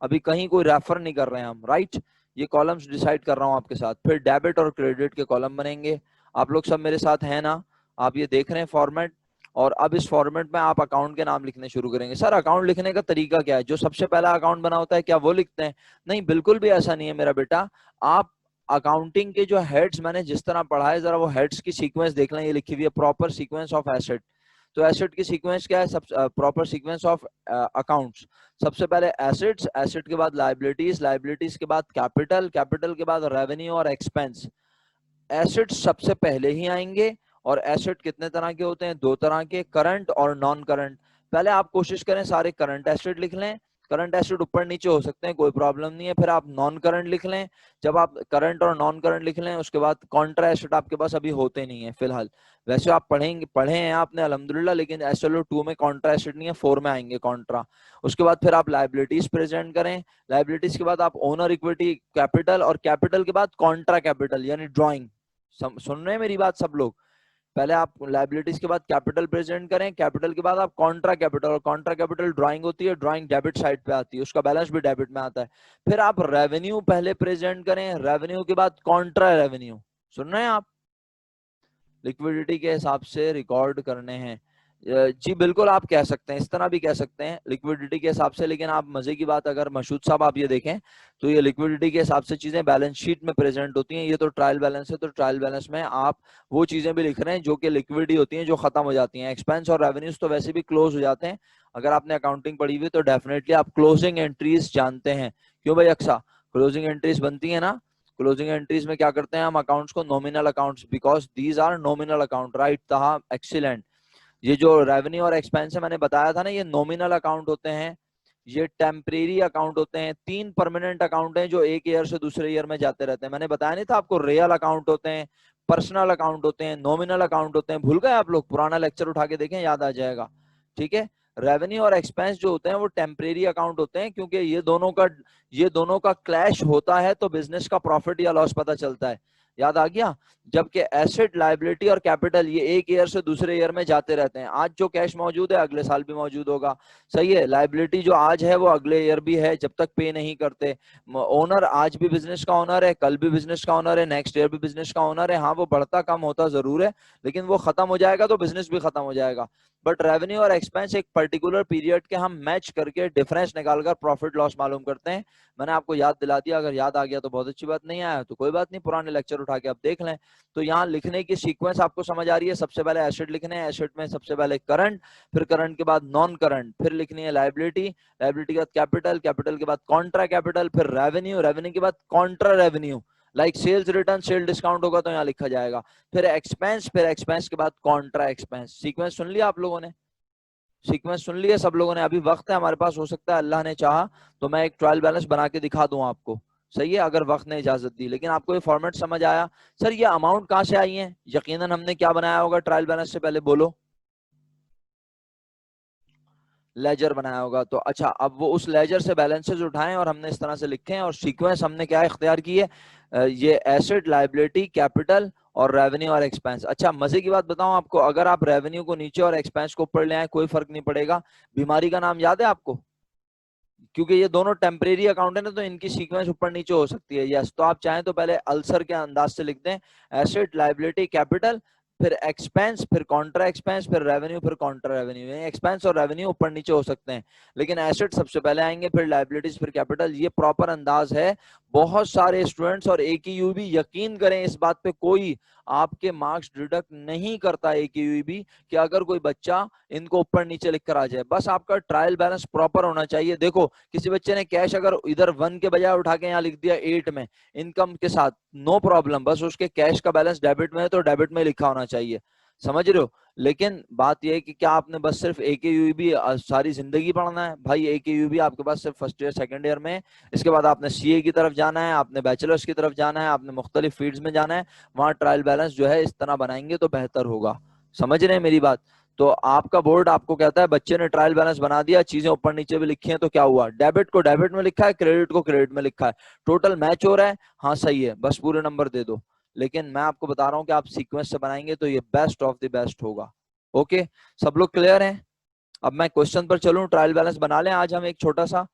अभी कहीं कोई रेफर नहीं कर रहे हैं हम, राइट। ये कॉलम्स डिसाइड कर रहा हूं आपके साथ। फिर डेबिट और क्रेडिट के कॉलम बनेंगे। आप लोग सब मेरे साथ हैं ना? आप ये देख रहे हैं फॉर्मेट, और अब इस फॉर्मेट में आप अकाउंट के नाम लिखने शुरू करेंगे। सर अकाउंट लिखने का तरीका क्या है? जो सबसे पहला अकाउंट बना होता है क्या वो लिखते हैं? नहीं, बिल्कुल भी ऐसा नहीं है मेरा बेटा। आप अकाउंटिंग के जो हेड्स मैंने जिस तरह पढ़ा है, जरा वो हेड्स की सीक्वेंस देख लें। ये लिखी हुई है प्रॉपर सीक्वेंस ऑफ एसेट। तो एसेट की सीक्वेंस क्या है? सब प्रॉपर सीक्वेंस ऑफ अकाउंट्स। सबसे पहले एसेट्स, एसेट के बाद लायबिलिटीज, लायबिलिटीज के बाद कैपिटल, कैपिटल के बाद रेवेन्यू और एक्सपेंस। एसेट सबसे पहले ही आएंगे। और एसेट कितने तरह के होते हैं? दो तरह के, करंट और नॉन करंट। पहले आप कोशिश करें सारे करंट एसेट लिख लें। करंट एसेट ऊपर नीचे हो सकते हैं, कोई प्रॉब्लम नहीं है। फिर आप नॉन करंट लिख लें। जब आप करंट और नॉन करंट लिख लें, उसके बाद कॉन्ट्रा एसेट आपके पास अभी होते नहीं है फिलहाल। वैसे आप पढ़े हैं आपने अल्हम्दुलिल्लाह, लेकिन SLO 2 में कॉन्ट्रा एसेट नहीं है, 4 में आएंगे कॉन्ट्रा। उसके बाद फिर आप लायबिलिटीज प्रेजेंट करें। लायबिलिटीज के बाद आप ओनर इक्विटी, कैपिटल, और कैपिटल के बाद कॉन्ट्रा कैपिटल यानी ड्रॉइंग। सुन रहे हैं मेरी बात सब लोग? पहले आप लायबिलिटीज के बाद कैपिटल प्रेजेंट करें, कैपिटल के बाद आप कॉन्ट्रा कैपिटल, और कॉन्ट्रा कैपिटल ड्राइंग होती है, ड्राइंग डेबिट साइड पे आती है, उसका बैलेंस भी डेबिट में आता है। फिर आप रेवेन्यू पहले प्रेजेंट करें, रेवेन्यू के बाद कॉन्ट्रा रेवेन्यू। सुन रहे हैं आप? लिक्विडिटी के हिसाब से रिकॉर्ड करने हैं। जी बिल्कुल, आप कह सकते हैं, इस तरह भी कह सकते हैं लिक्विडिटी के हिसाब से। लेकिन आप मजे की बात, अगर मशहूद साहब आप ये देखें तो ये लिक्विडिटी के हिसाब से चीजें बैलेंस शीट में प्रेजेंट होती हैं। ये तो ट्रायल बैलेंस है, तो ट्रायल बैलेंस में आप वो चीजें भी लिख रहे हैं जो कि लिक्विडिटी होती हैं, जो खत्म हो जाती हैं। एक्सपेंस और रेवेन्यूज तो वैसे भी क्लोज हो जाते हैं। अगर आपने अकाउंटिंग पढ़ी हुई तो डेफिनेटली आप क्लोजिंग एंट्रीज जानते हैं। क्यों भाई अक्सा? क्लोजिंग एंट्रीज बनती है ना? क्लोजिंग एंट्रीज में क्या करते हैं हम? अकाउंट्स को nominal accounts, because these are nominal account, right Taha, excellent. ये जो रेवेन्यू और एक्सपेंस है, मैंने बताया था ना, ये नॉमिनल अकाउंट होते हैं, ये टेम्परेरी अकाउंट होते हैं। 3 परमानेंट अकाउंट हैं जो एक ईयर से दूसरे ईयर में जाते रहते हैं। मैंने बताया नहीं था आपको? रियल अकाउंट होते हैं, पर्सनल अकाउंट होते हैं, नॉमिनल अकाउंट होते हैं। भूल गए आप लोग? पुराना लेक्चर उठा के देखें, याद आ जाएगा, ठीक है। रेवेन्यू और एक्सपेंस जो होते हैं वो टेम्परेरी अकाउंट होते हैं, क्योंकि ये दोनों का क्लैश होता है तो बिजनेस का प्रॉफिट या लॉस पता चलता है। याद आ गया? जबकि एसेट, लायबिलिटी और कैपिटल ये एक ईयर से दूसरे ईयर में जाते रहते हैं। आज जो कैश मौजूद है अगले साल भी मौजूद होगा, सही है। लायबिलिटी जो आज है वो अगले ईयर भी है, जब तक पे नहीं करते। ओनर आज भी बिजनेस का ओनर है, कल भी बिजनेस का ओनर है, नेक्स्ट ईयर भी बिजनेस का ओनर है। हाँ, वो बढ़ता कम होता जरूर है, लेकिन वो खत्म हो जाएगा तो बिजनेस भी खत्म हो जाएगा। बट रेवेन्यू और एक्सपेंस एक पर्टिकुलर पीरियड के हम मैच करके डिफरेंस निकालकर प्रॉफिट लॉस मालूम करते हैं। मैंने आपको याद दिला दिया, अगर याद आ गया तो बहुत अच्छी बात, नहीं आया तो कोई बात नहीं, पुराने लेक्चर उठा के आप देख लें। तो यहाँ लिखने की सीक्वेंस आपको समझ आ रही है? सबसे पहले एसेट लिखने हैं, एसेट में सबसे पहले करंट, फिर करंट के बाद नॉन करंट, फिर लिखनी है लायबिलिटी, लायबिलिटी के बाद कैपिटल, कैपिटल के बाद कॉन्ट्रा कैपिटल, फिर रेवेन्यू, रेवेन्यू के बाद contra revenue, like sales return, sale discount होगा तो यहाँ लिखा जाएगा। फिर एक्सपेंस, फिर एक्सपेंस के बाद कॉन्ट्रा एक्सपेंस। सीक्वेंस सुन लिया आप लोगों ने? सीक्वेंस सुन लिया सब लोगों ने? अभी वक्त है हमारे पास, हो सकता है अल्लाह ने चाहा तो मैं एक ट्रायल बैलेंस बना के दिखा दूं आपको, सही है, अगर वक्त ने इजाजत दी। लेकिन आपको ये फॉर्मेट समझ आया? सर ये अमाउंट कहाँ से आई है? यकीनन हमने क्या बनाया होगा ट्रायल बैलेंस से पहले? बोलो। लेजर बनाया होगा। तो अच्छा, अब वो उस लेजर से बैलेंसेस उठाएं और हमने इस तरह से लिखे हैं। और सीक्वेंस हमने क्या इख्तियार की है? ये एसेट, लायबिलिटी, कैपिटल और रेवेन्यू और एक्सपेंस। अच्छा, मजे की बात बताऊं आपको, अगर आप रेवेन्यू को नीचे और एक्सपेंस को ऊपर ले आए कोई फर्क नहीं पड़ेगा। बीमारी का नाम याद है आपको? क्योंकि ये दोनों टेम्परेरी अकाउंट है ना, तो इनकी सीक्वेंस ऊपर नीचे हो सकती है। यस, तो आप चाहें तो पहले अल्सर के अंदाज से लिख दें, एसेट, लायबिलिटी, कैपिटल, फिर एक्सपेंस, फिर कॉन्ट्रा एक्सपेंस, फिर रेवेन्यू, फिर कॉन्ट्रा रेवेन्यू। एक्सपेंस और रेवेन्यू ऊपर नीचे हो सकते हैं, लेकिन एसेट सबसे पहले आएंगे, फिर लायबिलिटीज, फिर कैपिटल। ये प्रॉपर अंदाज है। बहुत सारे स्टूडेंट्स और AQU भी यकीन करें इस बात पे, कोई आपके मार्क्स डिडक्ट नहीं करता AKUEB कि अगर कोई बच्चा इनको ऊपर नीचे लिख कर आ जाए। बस आपका ट्रायल बैलेंस प्रॉपर होना चाहिए। देखो किसी बच्चे ने कैश अगर इधर 1 के बजाय उठा के यहाँ लिख दिया 8 में इनकम के साथ, नो प्रॉब्लम, बस उसके कैश का बैलेंस डेबिट में है तो डेबिट में लिखा होना चाहिए, समझ रहे हो। लेकिन बात यह है कि क्या आपने बस सिर्फ AKUEB सारी जिंदगी पढ़ना है? भाई AKUEB आपके पास सिर्फ फर्स्ट ईयर सेकंड ईयर में है, इसके बाद आपने CA की तरफ जाना है, आपने बैचलर्स की तरफ जाना है, आपने मुख्तलिफ फील्ड्स में जाना है, वहां ट्रायल बैलेंस जो है इस तरह बनाएंगे तो बेहतर होगा। समझ रहे हैं मेरी बात? तो आपका बोर्ड आपको कहता है बच्चे ने ट्रायल बैलेंस बना दिया, चीजें ऊपर नीचे भी लिखी हैं, तो क्या हुआ? डेबिट को डेबिट में लिखा है, क्रेडिट को क्रेडिट में लिखा है, टोटल मैच हो रहा है, हाँ सही है, बस पूरे नंबर दे दो। लेकिन मैं आपको बता रहा हूं कि आप सीक्वेंस से बनाएंगे तो ये बेस्ट ऑफ द बेस्ट होगा। ओके, सब लोग क्लियर हैं? अब मैं क्वेश्चन पर चलूं, ट्रायल बैलेंस बना लें आज हम एक छोटा सा,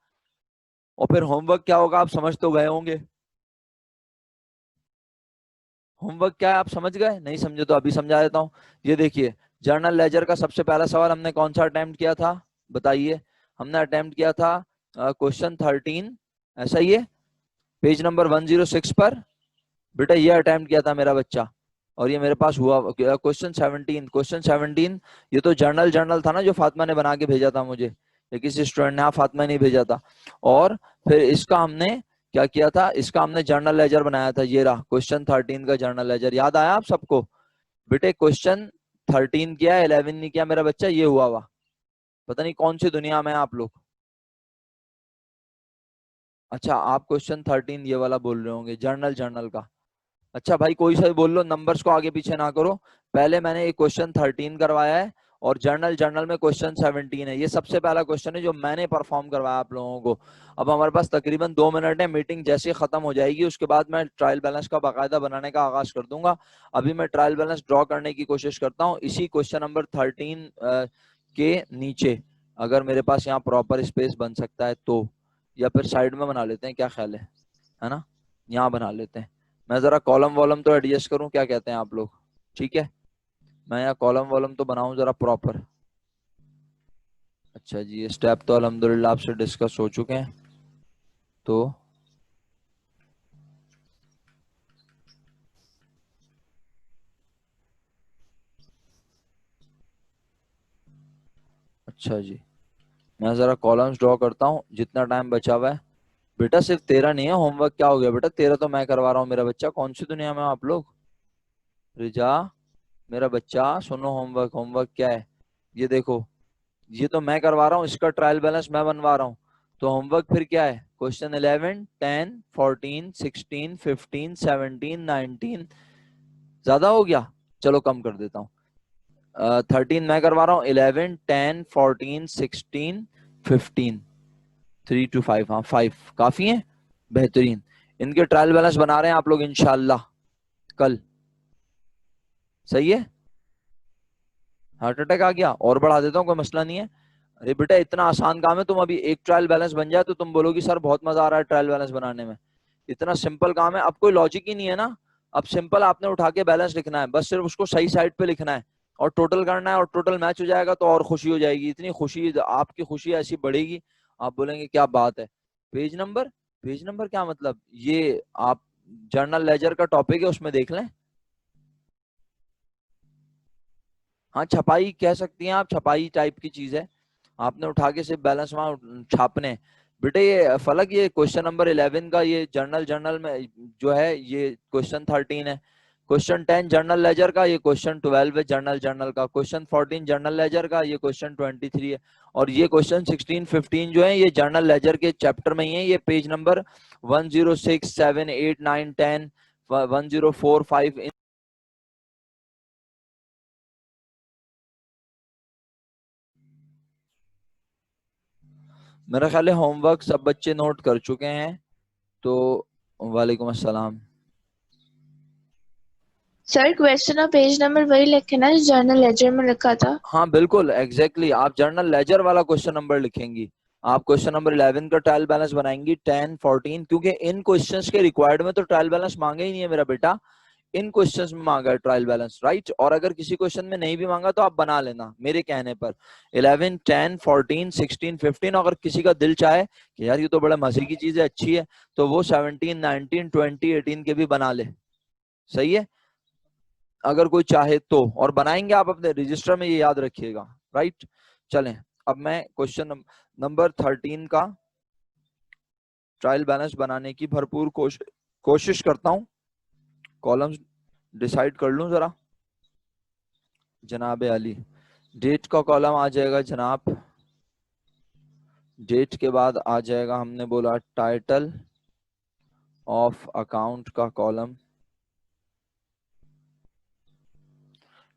और फिर होमवर्क क्या होगा आप समझ तो गए होंगे। होमवर्क क्या है आप समझ गए? नहीं समझे तो अभी समझा देता हूँ। ये देखिए, जर्नल लेजर का सबसे पहला सवाल हमने कौन सा अटेम्प्ट किया था बताइए? हमने अटेम्प्ट किया था क्वेश्चन 13, ऐसा ही है, पेज नंबर 106 पर। बेटा ये अटेम्प्ट किया था मेरा बच्चा, और ये मेरे पास हुआ क्वेश्चन 17। क्वेश्चन 17 ये तो जर्नल था ना जो फातिमा ने बना के भेजा था मुझे, या किसी स्टूडेंट ने, फातिमा ने भेजा था। और फिर इसका हमने क्या किया था, इसका हमने जर्नल लेजर बनाया था, ये रहा क्वेश्चन 13 का जर्नल लेजर। याद आया आप सबको? बेटे क्वेश्चन 13 किया, 11 नहीं किया मेरा बच्चा, ये हुआ हुआ। पता नहीं कौन सी दुनिया में है आप लोग। अच्छा आप क्वेश्चन 13 ये वाला बोल रहे होंगे, जर्नल का। अच्छा भाई कोई सा भी बोल लो, नंबर्स को आगे पीछे ना करो। पहले मैंने ये क्वेश्चन 13 करवाया है, और जर्नल में क्वेश्चन 17 है। ये सबसे पहला क्वेश्चन है जो मैंने परफॉर्म करवाया आप लोगों को। अब हमारे पास तकरीबन 2 मिनट है, मीटिंग जैसे खत्म हो जाएगी उसके बाद मैं ट्रायल बैलेंस का बाकायदा बनाने का आगाज कर दूंगा। अभी मैं ट्रायल बैलेंस ड्रॉ करने की कोशिश करता हूँ इसी क्वेश्चन नंबर 13 के नीचे, अगर मेरे पास यहाँ प्रॉपर स्पेस बन सकता है तो, या फिर साइड में बना लेते हैं, क्या ख्याल है ना? यहाँ बना लेते हैं। मैं जरा कॉलम वॉलम तो एडजस्ट करूं, क्या कहते हैं आप लोग? ठीक है, मैं यहाँ कॉलम वॉलम तो बनाऊं जरा प्रॉपर। अच्छा जी, ये स्टेप तो अल्हम्दुलिल्लाह आपसे डिस्कस हो चुके हैं। तो अच्छा जी, मैं जरा कॉलम्स ड्रॉ करता हूँ जितना टाइम बचा हुआ है। बेटा सिर्फ 13 नहीं है होमवर्क, क्या हो गया बेटा? 13 तो मैं करवा रहा हूँ मेरा बच्चा, कौन सी दुनिया में हो आप लोग? रिजा मेरा बच्चा सुनो, होमवर्क होमवर्क क्या है ये देखो, ये तो मैं करवा रहा हूँ, इसका ट्रायल बैलेंस मैं बनवा रहा हूँ। तो होमवर्क फिर क्या है? क्वेश्चन 11, 10, 14, 16, 15, 17, 19, ज्यादा हो गया, चलो कम कर देता हूँ। 13 मैं करवा रहा हूँ, 11, 10, 14, 16, 15, 3 to 5, हाँ 5 काफी है, बेहतरीन। इनके ट्रायल बैलेंस बना रहे हैं आप लोग इंशाल्लाह कल, सही है? हार्ट अटैक आ गया? और बढ़ा देता हूँ, कोई मसला नहीं है। अरे बेटा इतना आसान काम है, तुम अभी एक ट्रायल बैलेंस बन जाए तो तुम बोलोगी सर बहुत मजा आ रहा है ट्रायल बैलेंस बनाने में। इतना सिंपल काम है, अब कोई लॉजिक ही नहीं है ना। अब सिंपल आपने उठा के बैलेंस लिखना है, बस सिर्फ उसको सही साइड पे लिखना है और टोटल करना है, और टोटल मैच हो जाएगा तो और खुशी हो जाएगी। इतनी खुशी, आपकी खुशी ऐसी बढ़ेगी, आप बोलेंगे क्या बात है। पेज नंबर, पेज नंबर क्या मतलब? ये आप जर्नल लेजर का टॉपिक है उसमें देख लें। हाँ छपाई कह सकती हैं आप, छपाई टाइप की चीज है, आपने उठा के सिर्फ बैलेंस वहां छापने। बेटे ये फलक, ये क्वेश्चन नंबर 11 का ये जर्नल में जो है ये क्वेश्चन 13 है। क्वेश्चन 10 जर्नल लेजर का, ये क्वेश्चन 12 है जर्नल का। क्वेश्चन 14 जर्नल लेजर का, ये क्वेश्चन 23 है। और ये क्वेश्चन 16, 15 जो है ये जर्नल लेजर के चैप्टर में ही है। ये पेज नंबर 106, 7, 8, 9, 10, 104, 5। मेरा ख्याल है होमवर्क सब बच्चे नोट कर चुके हैं, तो वालेकुम अस्सलाम। सर क्वेश्चन और पेज नंबर वही लिखे ना जो जर्नल लेजर में लिखा था? हाँ बिल्कुल एग्जैक्टली, आप जर्नल लेजर वाला क्वेश्चन नंबर लिखेंगी। आप क्वेश्चन नंबर 11 का ट्रायल बैलेंस बनाएंगी, 10, 14, क्योंकि इन क्वेश्चंस के रिक्वायर्ड में तो ट्रायल बैलेंस मांगा ही नहीं है मेरा बेटा, इन क्वेश्चंस में मांगा है ट्रायल बैलेंस, राइट? और अगर किसी क्वेश्चन में नहीं भी मांगा तो आप बना लेना मेरे कहने पर। 11, 10, 14, 16, 15, अगर किसी का दिल चाहे कि यार ये तो बड़ा मजे की चीज है, अच्छी है, तो वो 17, 19, 20, 18 के भी बना ले, सही है? अगर कोई चाहे तो, और बनाएंगे आप अपने रजिस्टर में, ये याद रखिएगा, राइट। चलें, अब मैं क्वेश्चन नंबर 13 का ट्रायल बैलेंस बनाने की भरपूर कोशिश करता हूं। कॉलम्स डिसाइड कर लूं जरा। जनाब अली, डेट का कॉलम आ जाएगा जनाब, डेट के बाद आ जाएगा, हमने बोला टाइटल ऑफ अकाउंट का कॉलम,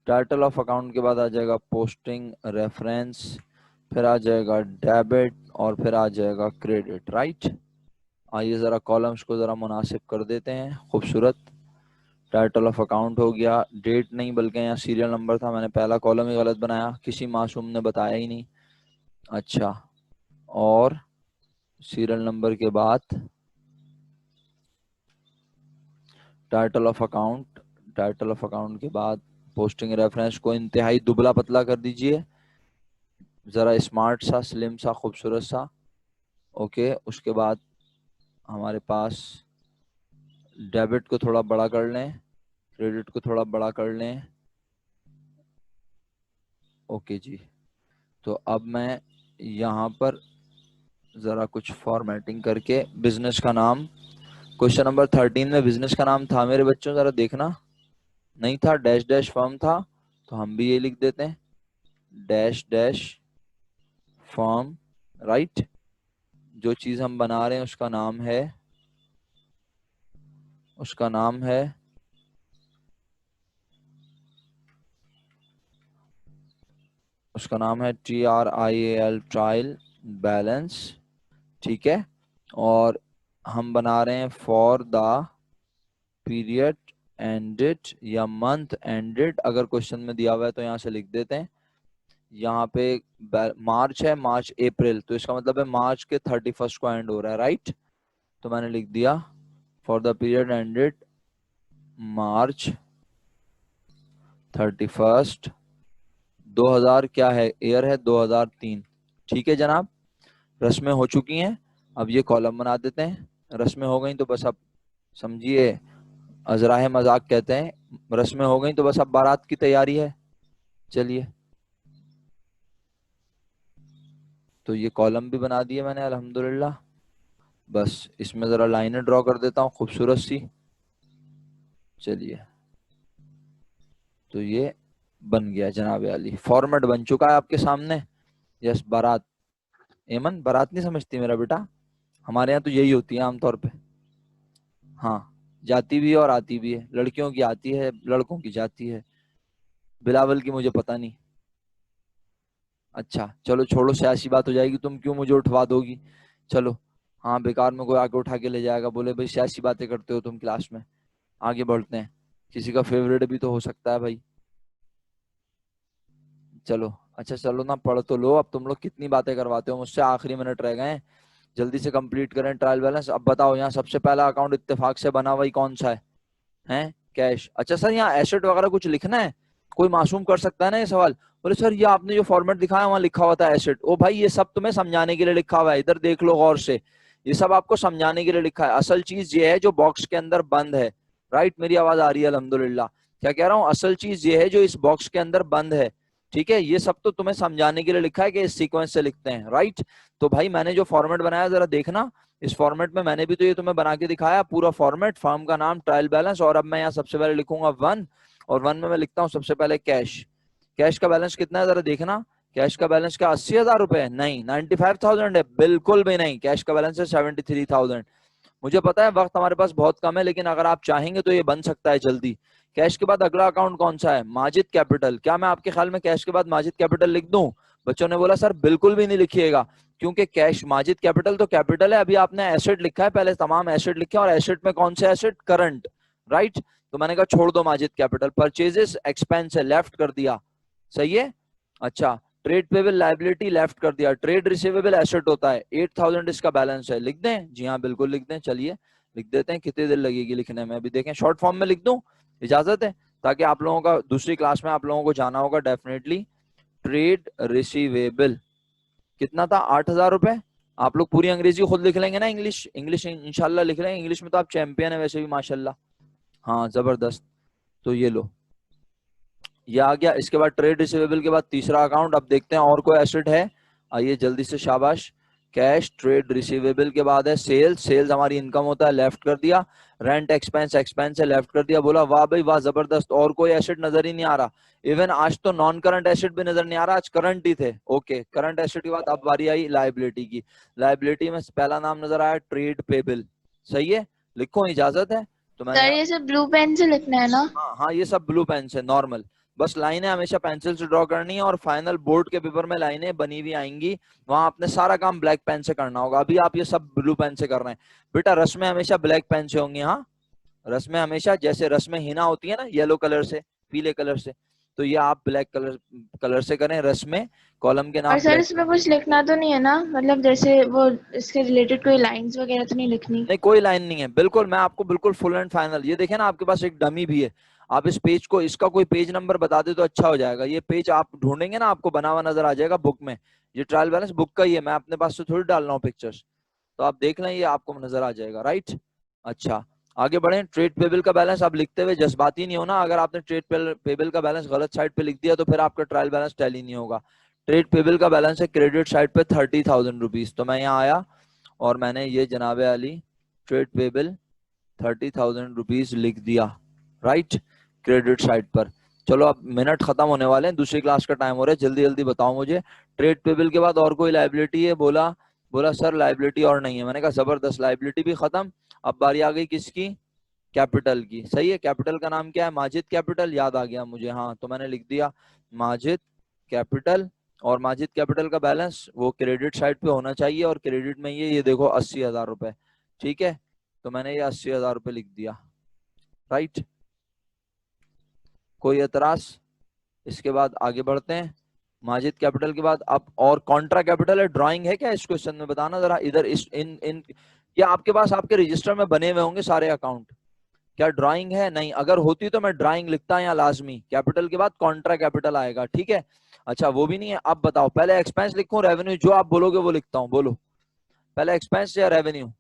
टाइटल ऑफ अकाउंट के बाद आ जाएगा पोस्टिंग रेफरेंस, फिर आ जाएगा डेबिट, और फिर आ जाएगा क्रेडिट, राइट। आइए जरा कॉलम्स को जरा मुनासिब कर देते हैं, खूबसूरत। टाइटल ऑफ अकाउंट हो गया, डेट नहीं बल्कि यहाँ सीरियल नंबर था, मैंने पहला कॉलम ही गलत बनाया, किसी मासूम ने बताया ही नहीं। अच्छा, और सीरियल नंबर के बाद title of account, title of account के बाद पोस्टिंग रेफरेंस को इंतहाई दुबला पतला कर दीजिए, जरा स्मार्ट सा, स्लिम सा, खूबसूरत सा। ओके, उसके बाद हमारे पास डेबिट को थोड़ा बड़ा कर लें, क्रेडिट को थोड़ा बड़ा कर लें। ओके जी, तो अब मैं यहाँ पर जरा कुछ फॉर्मेटिंग करके बिजनेस का नाम, क्वेश्चन नंबर 13 में बिजनेस का नाम था मेरे बच्चों, जरा देखना, नहीं था, डैश डैश फर्म था, तो हम भी ये लिख देते हैं, डैश डैश फर्म, राइट। जो चीज हम बना रहे हैं उसका नाम है, उसका नाम है उसका नाम है TRIAL, ट्रायल बैलेंस, ठीक है। और हम बना रहे हैं फॉर द पीरियड एंडेड या मंथ एंडेड, अगर क्वेश्चन में दिया हुआ है तो यहाँ से लिख देते हैं। यहाँ पे मार्च है, मार्च अप्रैल, तो इसका मतलब है मार्च के 31 को एंड हो रहा है, राइट। तो मैंने लिख दिया फॉर द पीरियड एंडेड मार्च 31, 2000 क्या है, ईयर है 2003, ठीक है जनाब। रस्में हो चुकी हैं, अब ये कॉलम बना देते हैं। रस्में हो गई तो बस अब समझिए, अजराह मजाक कहते हैं, रस्में हो गई तो बस अब बारात की तैयारी है। चलिए, तो ये कॉलम भी बना दिए मैंने अल्हम्दुलिल्लाह। बस इसमें जरा लाइनें ड्रॉ कर देता हूँ खूबसूरत सी। चलिए, तो ये बन गया जनाब अली, फॉर्मेट बन चुका है आपके सामने। यस, बारात, एमन बारात नहीं समझती मेरा बेटा, हमारे यहाँ तो यही होती है आमतौर पे। हाँ, जाती भी है और आती भी है, लड़कियों की आती है, लड़कों की जाती है, बिलावल की मुझे पता नहीं। अच्छा चलो छोड़ो, सियासी बात हो जाएगी, तुम क्यों मुझे उठवा दोगी। चलो, हाँ, बेकार में कोई आके उठा के ले जाएगा, बोले भाई सियासी बातें करते हो तुम क्लास में। आगे बढ़ते हैं, किसी का फेवरेट भी तो हो सकता है भाई। चलो, अच्छा चलो ना, पढ़ तो लो, अब तुम लोग कितनी बातें करवाते हो मुझसे, आखिरी मिनट रह गए हैं, जल्दी से कंप्लीट करें ट्रायल बैलेंस। अब बताओ, यहाँ सबसे पहला अकाउंट इत्तेफाक से बना हुआ ही कौन सा है? हैं, कैश। अच्छा सर, यहाँ एसेट वगैरह कुछ लिखना है? कोई मासूम कर सकता है ना ये सवाल, बोले सर ये आपने जो फॉर्मेट दिखाया वहां लिखा हुआ था एसेट। ओ भाई, ये सब तुम्हें समझाने के लिए लिखा हुआ है, इधर देख लो गौर से, ये सब आपको समझाने के लिए लिखा है। असल चीज ये है जो बॉक्स के अंदर बंद है, राइट। मेरी आवाज आ रही है अल्हम्दुलिल्लाह? क्या कह रहा हूँ, असल चीज ये है जो इस बॉक्स के अंदर बंद है, ठीक है। ये सब तो तुम्हें समझाने के लिए लिखा है कि इस सीक्वेंस से लिखते हैं, राइट। तो भाई मैंने जो फॉर्मेट बनाया जरा देखना, इस फॉर्मेट में मैंने भी तो ये तुम्हें बना के दिखाया, पूरा फॉर्मेट, फर्म का नाम, ट्रायल बैलेंस, और अब मैं यहाँ सबसे पहले लिखूंगा 1, और 1 में मैं लिखता हूँ सबसे पहले कैश। कैश का बैलेंस कितना है जरा देखना, कैश का बैलेंस क्या 80,000 रुपए है? नहीं, 95,000 है, बिल्कुल भी नहीं, कैश का बैलेंस है 73,000। मुझे पता है वक्त हमारे पास बहुत कम है, लेकिन अगर आप चाहेंगे तो ये बन सकता है जल्दी। कैश के बाद अगला अकाउंट कौन सा है? माजिद कैपिटल। क्या मैं आपके ख्याल में कैश के बाद माजिद कैपिटल लिख दूं? बच्चों ने बोला सर बिल्कुल भी नहीं लिखिएगा, क्योंकि कैश, माजिद कैपिटल तो कैपिटल है, अभी आपने एसेट लिखा है, पहले तमाम एसेट लिखे, और एसेट में कौन से एसेट? Current, right. तो मैंने कहा छोड़ दो माजिद कैपिटल। परचेजेस एक्सपेंस है, लेफ्ट कर दिया, सही है। अच्छा, ट्रेड पेबल लायबिलिटी लेफ्ट कर दिया, ट्रेड रिसीवेबल एसेट होता है, 8,000 इसका बैलेंस है, लिख दें? जी हाँ बिल्कुल लिख दें, चलिए लिख देते हैं। कितनी देर लगेगी लिखने में, अभी देखें, शॉर्ट फॉर्म में लिख दूं, इजाजत है? ताकि आप लोगों का दूसरी क्लास में आप लोगों को जाना होगा डेफिनेटली। ट्रेड रिसीवेबल कितना था? 8,000 रुपए। आप लोग पूरी अंग्रेजी खुद लिख लेंगे ना, इंग्लिश, इंग्लिश इंशाल्लाह लिख लेंगे, इंग्लिश में तो आप चैंपियन है वैसे भी माशाल्लाह। हाँ जबरदस्त, तो ये लो, ये आ गया। इसके बाद ट्रेड रिसीवेबल के बाद तीसरा अकाउंट। अब देखते हैं और कोई एसेट है, आइए जल्दी से, शाबाश। कैश, ट्रेड रिसीवेबल के बाद है सेल्स। सेल्स हमारी इनकम होता है, लेफ्ट कर दिया। रेंट एक्सपेंस, एक्सपेंस है, लेफ्ट कर दिया। बोला वाह भाई वाह, जबरदस्त। और कोई एसेट नजर ही नहीं आ रहा। इवन आज तो नॉन करंट एसेट भी नजर नहीं आ रहा, आज करंट ही थे। ओके, करंट एसेट के बाद अब बारी आई लाइबिलिटी की। लाइबिलिटी में पहला नाम नजर आया ट्रेड पेबल। सही है, लिखो, इजाजत है तो मैंने सर यहाँ। ये सब ब्लू पेन से लिखना है ना? हाँ हाँ, ये सब ब्लू पेन से नॉर्मल, बस लाइनें हमेशा पेंसिल से ड्रॉ करनी है, और फाइनल बोर्ड के पेपर में लाइनें बनी हुई आएंगी, वहां आपने सारा काम ब्लैक पेन से करना होगा। अभी आप ये सब ब्लू पेन से कर रहे हैं। बेटा रस्में हमेशा ब्लैक पेन से होंगी। हाँ, रस्में हमेशा, जैसे रस्में हिना होती है ना येलो कलर से, पीले कलर से, तो ये आप ब्लैक कलर कलर से करें रस्में। कॉलम के और नाम सर ब्लैक। इसमें कुछ लिखना तो नहीं है ना, मतलब जैसे वो इसके रिलेटेड कोई लाइंस वगैरह तो नहीं लिखनी? नहीं, कोई लाइन नहीं है, बिल्कुल मैं आपको बिल्कुल फुल एंड फाइनल। ये देखें ना, आपके पास एक डमी भी है। आप इस पेज को, इसका कोई पेज नंबर बता दे तो अच्छा हो जाएगा। ये पेज आप ढूंढेंगे ना, आपको बना हुआ नजर आ जाएगा बुक में। ये ट्रायल बैलेंस बुक का ही है, मैं अपने पास से थोड़ी डाल रहा हूँ पिक्चर्स। तो आप देख लें, ये आपको नजर आ जाएगा, राइट। अच्छा, आगे बढ़े। ट्रेड पेबल का बैलेंस आप लिखते हुए जज्बाती नहीं होना। अगर आपने ट्रेड पेबल का बैलेंस गलत साइड पे लिख दिया तो फिर आपका ट्रायल बैलेंस टैली नहीं होगा। ट्रेड पेबल का बैलेंस है क्रेडिट साइड पे 30,000 रुपीज। तो मैं यहाँ आया और मैंने ये जनाबे अली ट्रेड पेबल 30,000 रुपीज लिख दिया, राइट, क्रेडिट साइड पर। चलो अब मिनट खत्म होने वाले हैं, दूसरी क्लास का टाइम हो रहा है, जल्दी जल्दी बताओ मुझे। ट्रेड पेबल के बाद और कोई लाइबिलिटी है? बोला बोला सर लाइबिलिटी और नहीं है। मैंने कहा जबरदस्त, लाइबिलिटी भी खत्म। अब बारी आ गई किसकी? कैपिटल की। सही है, कैपिटल का नाम क्या है? माजिद कैपिटल, याद आ गया मुझे। हाँ, तो मैंने लिख दिया माजिद कैपिटल। और माजिद कैपिटल का बैलेंस वो क्रेडिट साइड पे होना चाहिए, और क्रेडिट में ये देखो 80,000 रुपए। ठीक है, तो मैंने ये 80,000 रुपए लिख दिया, राइट। कोई एतराज? इसके बाद आगे बढ़ते हैं। माजिद कैपिटल के बाद अब और कॉन्ट्रा कैपिटल है। ड्राइंग है क्या इस क्वेश्चन में? बताना जरा इधर, इस इन इन क्या आपके पास आपके रजिस्टर में बने हुए होंगे सारे अकाउंट? क्या ड्राइंग है? नहीं, अगर होती तो मैं ड्राइंग लिखता यहाँ लाजमी। कैपिटल के बाद कॉन्ट्रा कैपिटल आएगा, ठीक है। अच्छा, वो भी नहीं है। अब बताओ, पहले एक्सपेंस लिखूं रेवेन्यू? जो आप बोलोगे वो लिखता हूँ, बोलो पहले एक्सपेंस या रेवेन्यू?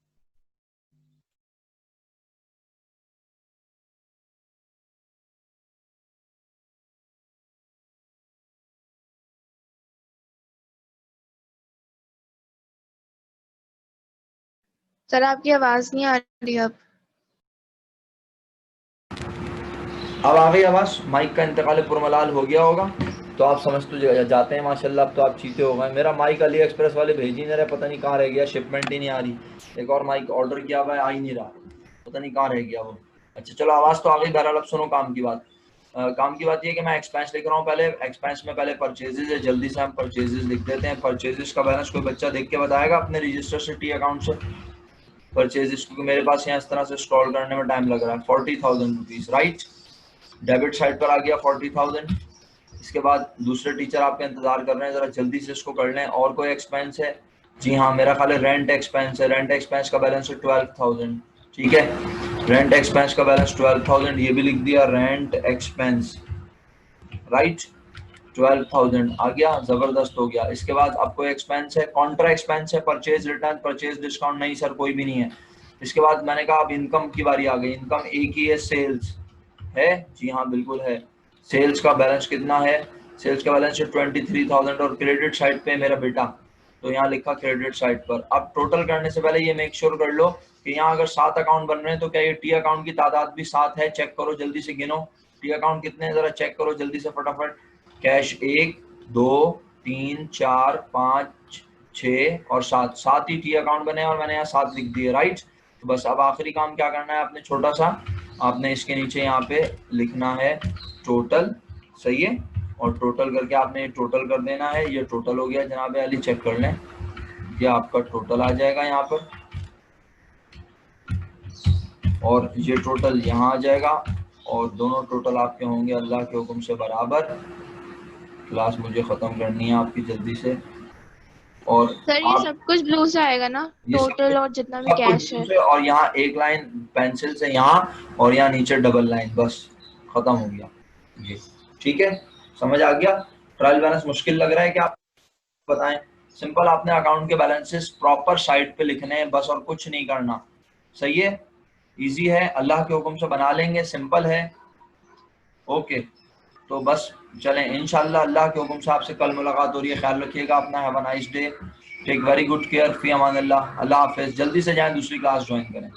सर आपकी आवाज नहीं आ रही अब। अब आ गई आवाज? माइक का इंतकाल पुरमलाल हो गया होगा तो आप समझ तो जाते हैं माशाल्लाह। अब तो आप चीते हो गए। मेरा माइक अली एक्सप्रेस वाले भेज ही नहीं रहे, पता नहीं कहाँ रह गया, शिपमेंट ही नहीं आ रही। एक और माइक ऑर्डर किया हुआ है, आ ही नहीं रहा, पता नहीं कहाँ रह गया वो। अच्छा चलो, आवाज तो आ गई। बहरहाल अब सुनो काम की बात। काम की बात ये कि मैं एक्सपेंस लिख रहा हूँ। पहले एक्सपेंस में पहले परचेजेज है, जल्दी से हम परचेजेज लिख देते हैं। परचेजेज का बैलेंस कोई बच्चा देख के बताएगा अपने रजिस्टर से, टी अकाउंट से? परचेजेज, क्योंकि मेरे पास यहाँ इस तरह से स्क्रॉल करने में टाइम लग रहा है। 40,000 रुपीज, राइट। डेबिट साइड पर आ गया 40,000। इसके बाद दूसरे टीचर आपका इंतजार कर रहे हैं, जरा जल्दी से इसको कर लें। और कोई एक्सपेंस है? जी हाँ, मेरा ख्याल है रेंट एक्सपेंस है। रेंट एक्सपेंस का बैलेंस है 12,000। ठीक है, रेंट एक्सपेंस का बैलेंस 12,000, ये भी लिख दिया रेंट एक्सपेंस, राइट। 12,000 आ गया, जबरदस्त हो गया। इसके बाद आपको एक्सपेंस है, कॉन्ट्रा एक्सपेंस है, परचेज रिटर्न, परचेज डिस्काउंट? नहीं सर, कोई भी नहीं है। इसके बाद मैंने कहा अब इनकम की बारी आ गई। इनकम एक ही है, सेल्स है। जी हाँ बिल्कुल है। सेल्स का बैलेंस कितना है? सेल्स का बैलेंस है 23,000, और क्रेडिट साइड पे मेरा बेटा, तो यहाँ लिखा क्रेडिट साइड पर। अब टोटल करने से पहले ये मेक श्योर कर लो कि यहाँ अगर 7 अकाउंट बन रहे हैं तो क्या ये टी अकाउंट की तादाद भी 7 है? चेक करो जल्दी से, गिनो टी अकाउंट कितने हैं, जरा चेक करो जल्दी से फटाफट। कैश 1 2 3 4 5 6 और 7, 7 ही टी अकाउंट बने और मैंने यहाँ 7 लिख दिए, राइट। तो बस अब आखिरी काम क्या करना है आपने, छोटा सा, आपने इसके नीचे यहाँ पे लिखना है टोटल, सही है। और टोटल करके आपने टोटल कर देना है। ये टोटल हो गया जनाब अली, चेक कर लें, ये आपका टोटल आ जाएगा यहाँ पर, और ये टोटल यहाँ आ जाएगा, और दोनों टोटल आपके होंगे अल्लाह के हुक्म से बराबर। क्लास मुझे ख़त्म करनी है आपकी जल्दी से। और सर ये आप सब कुछ ब्लू से आएगा ना, ये टोटल और जितना भी सब कुछ कैश blue है? से, और यहाँ एक लाइन पेंसिल से यहाँ, और यहाँ नीचे डबल लाइन, बस खत्म हो गया ये। ठीक है, समझ आ गया? ट्रायल बैलेंस मुश्किल लग रहा है क्या? बताएं। सिंपल, आपने अकाउंट के बैलेंसेस प्रॉपर साइड पे लिखने हैं बस, और कुछ नहीं करना। सही है, इजी है, अल्लाह के हुक्म से बना लेंगे, सिंपल है। ओके, तो बस चलें इंशाल्लाह, अल्लाह के हुक्म से आपसे कल मुलाकात हो रही है। ख्याल रखिएगा अपना, have a nice day, take very good care, फी अमान अल्लाह, अल्लाह हाफिज़। जल्दी से जाएं दूसरी क्लास ज्वाइन करें।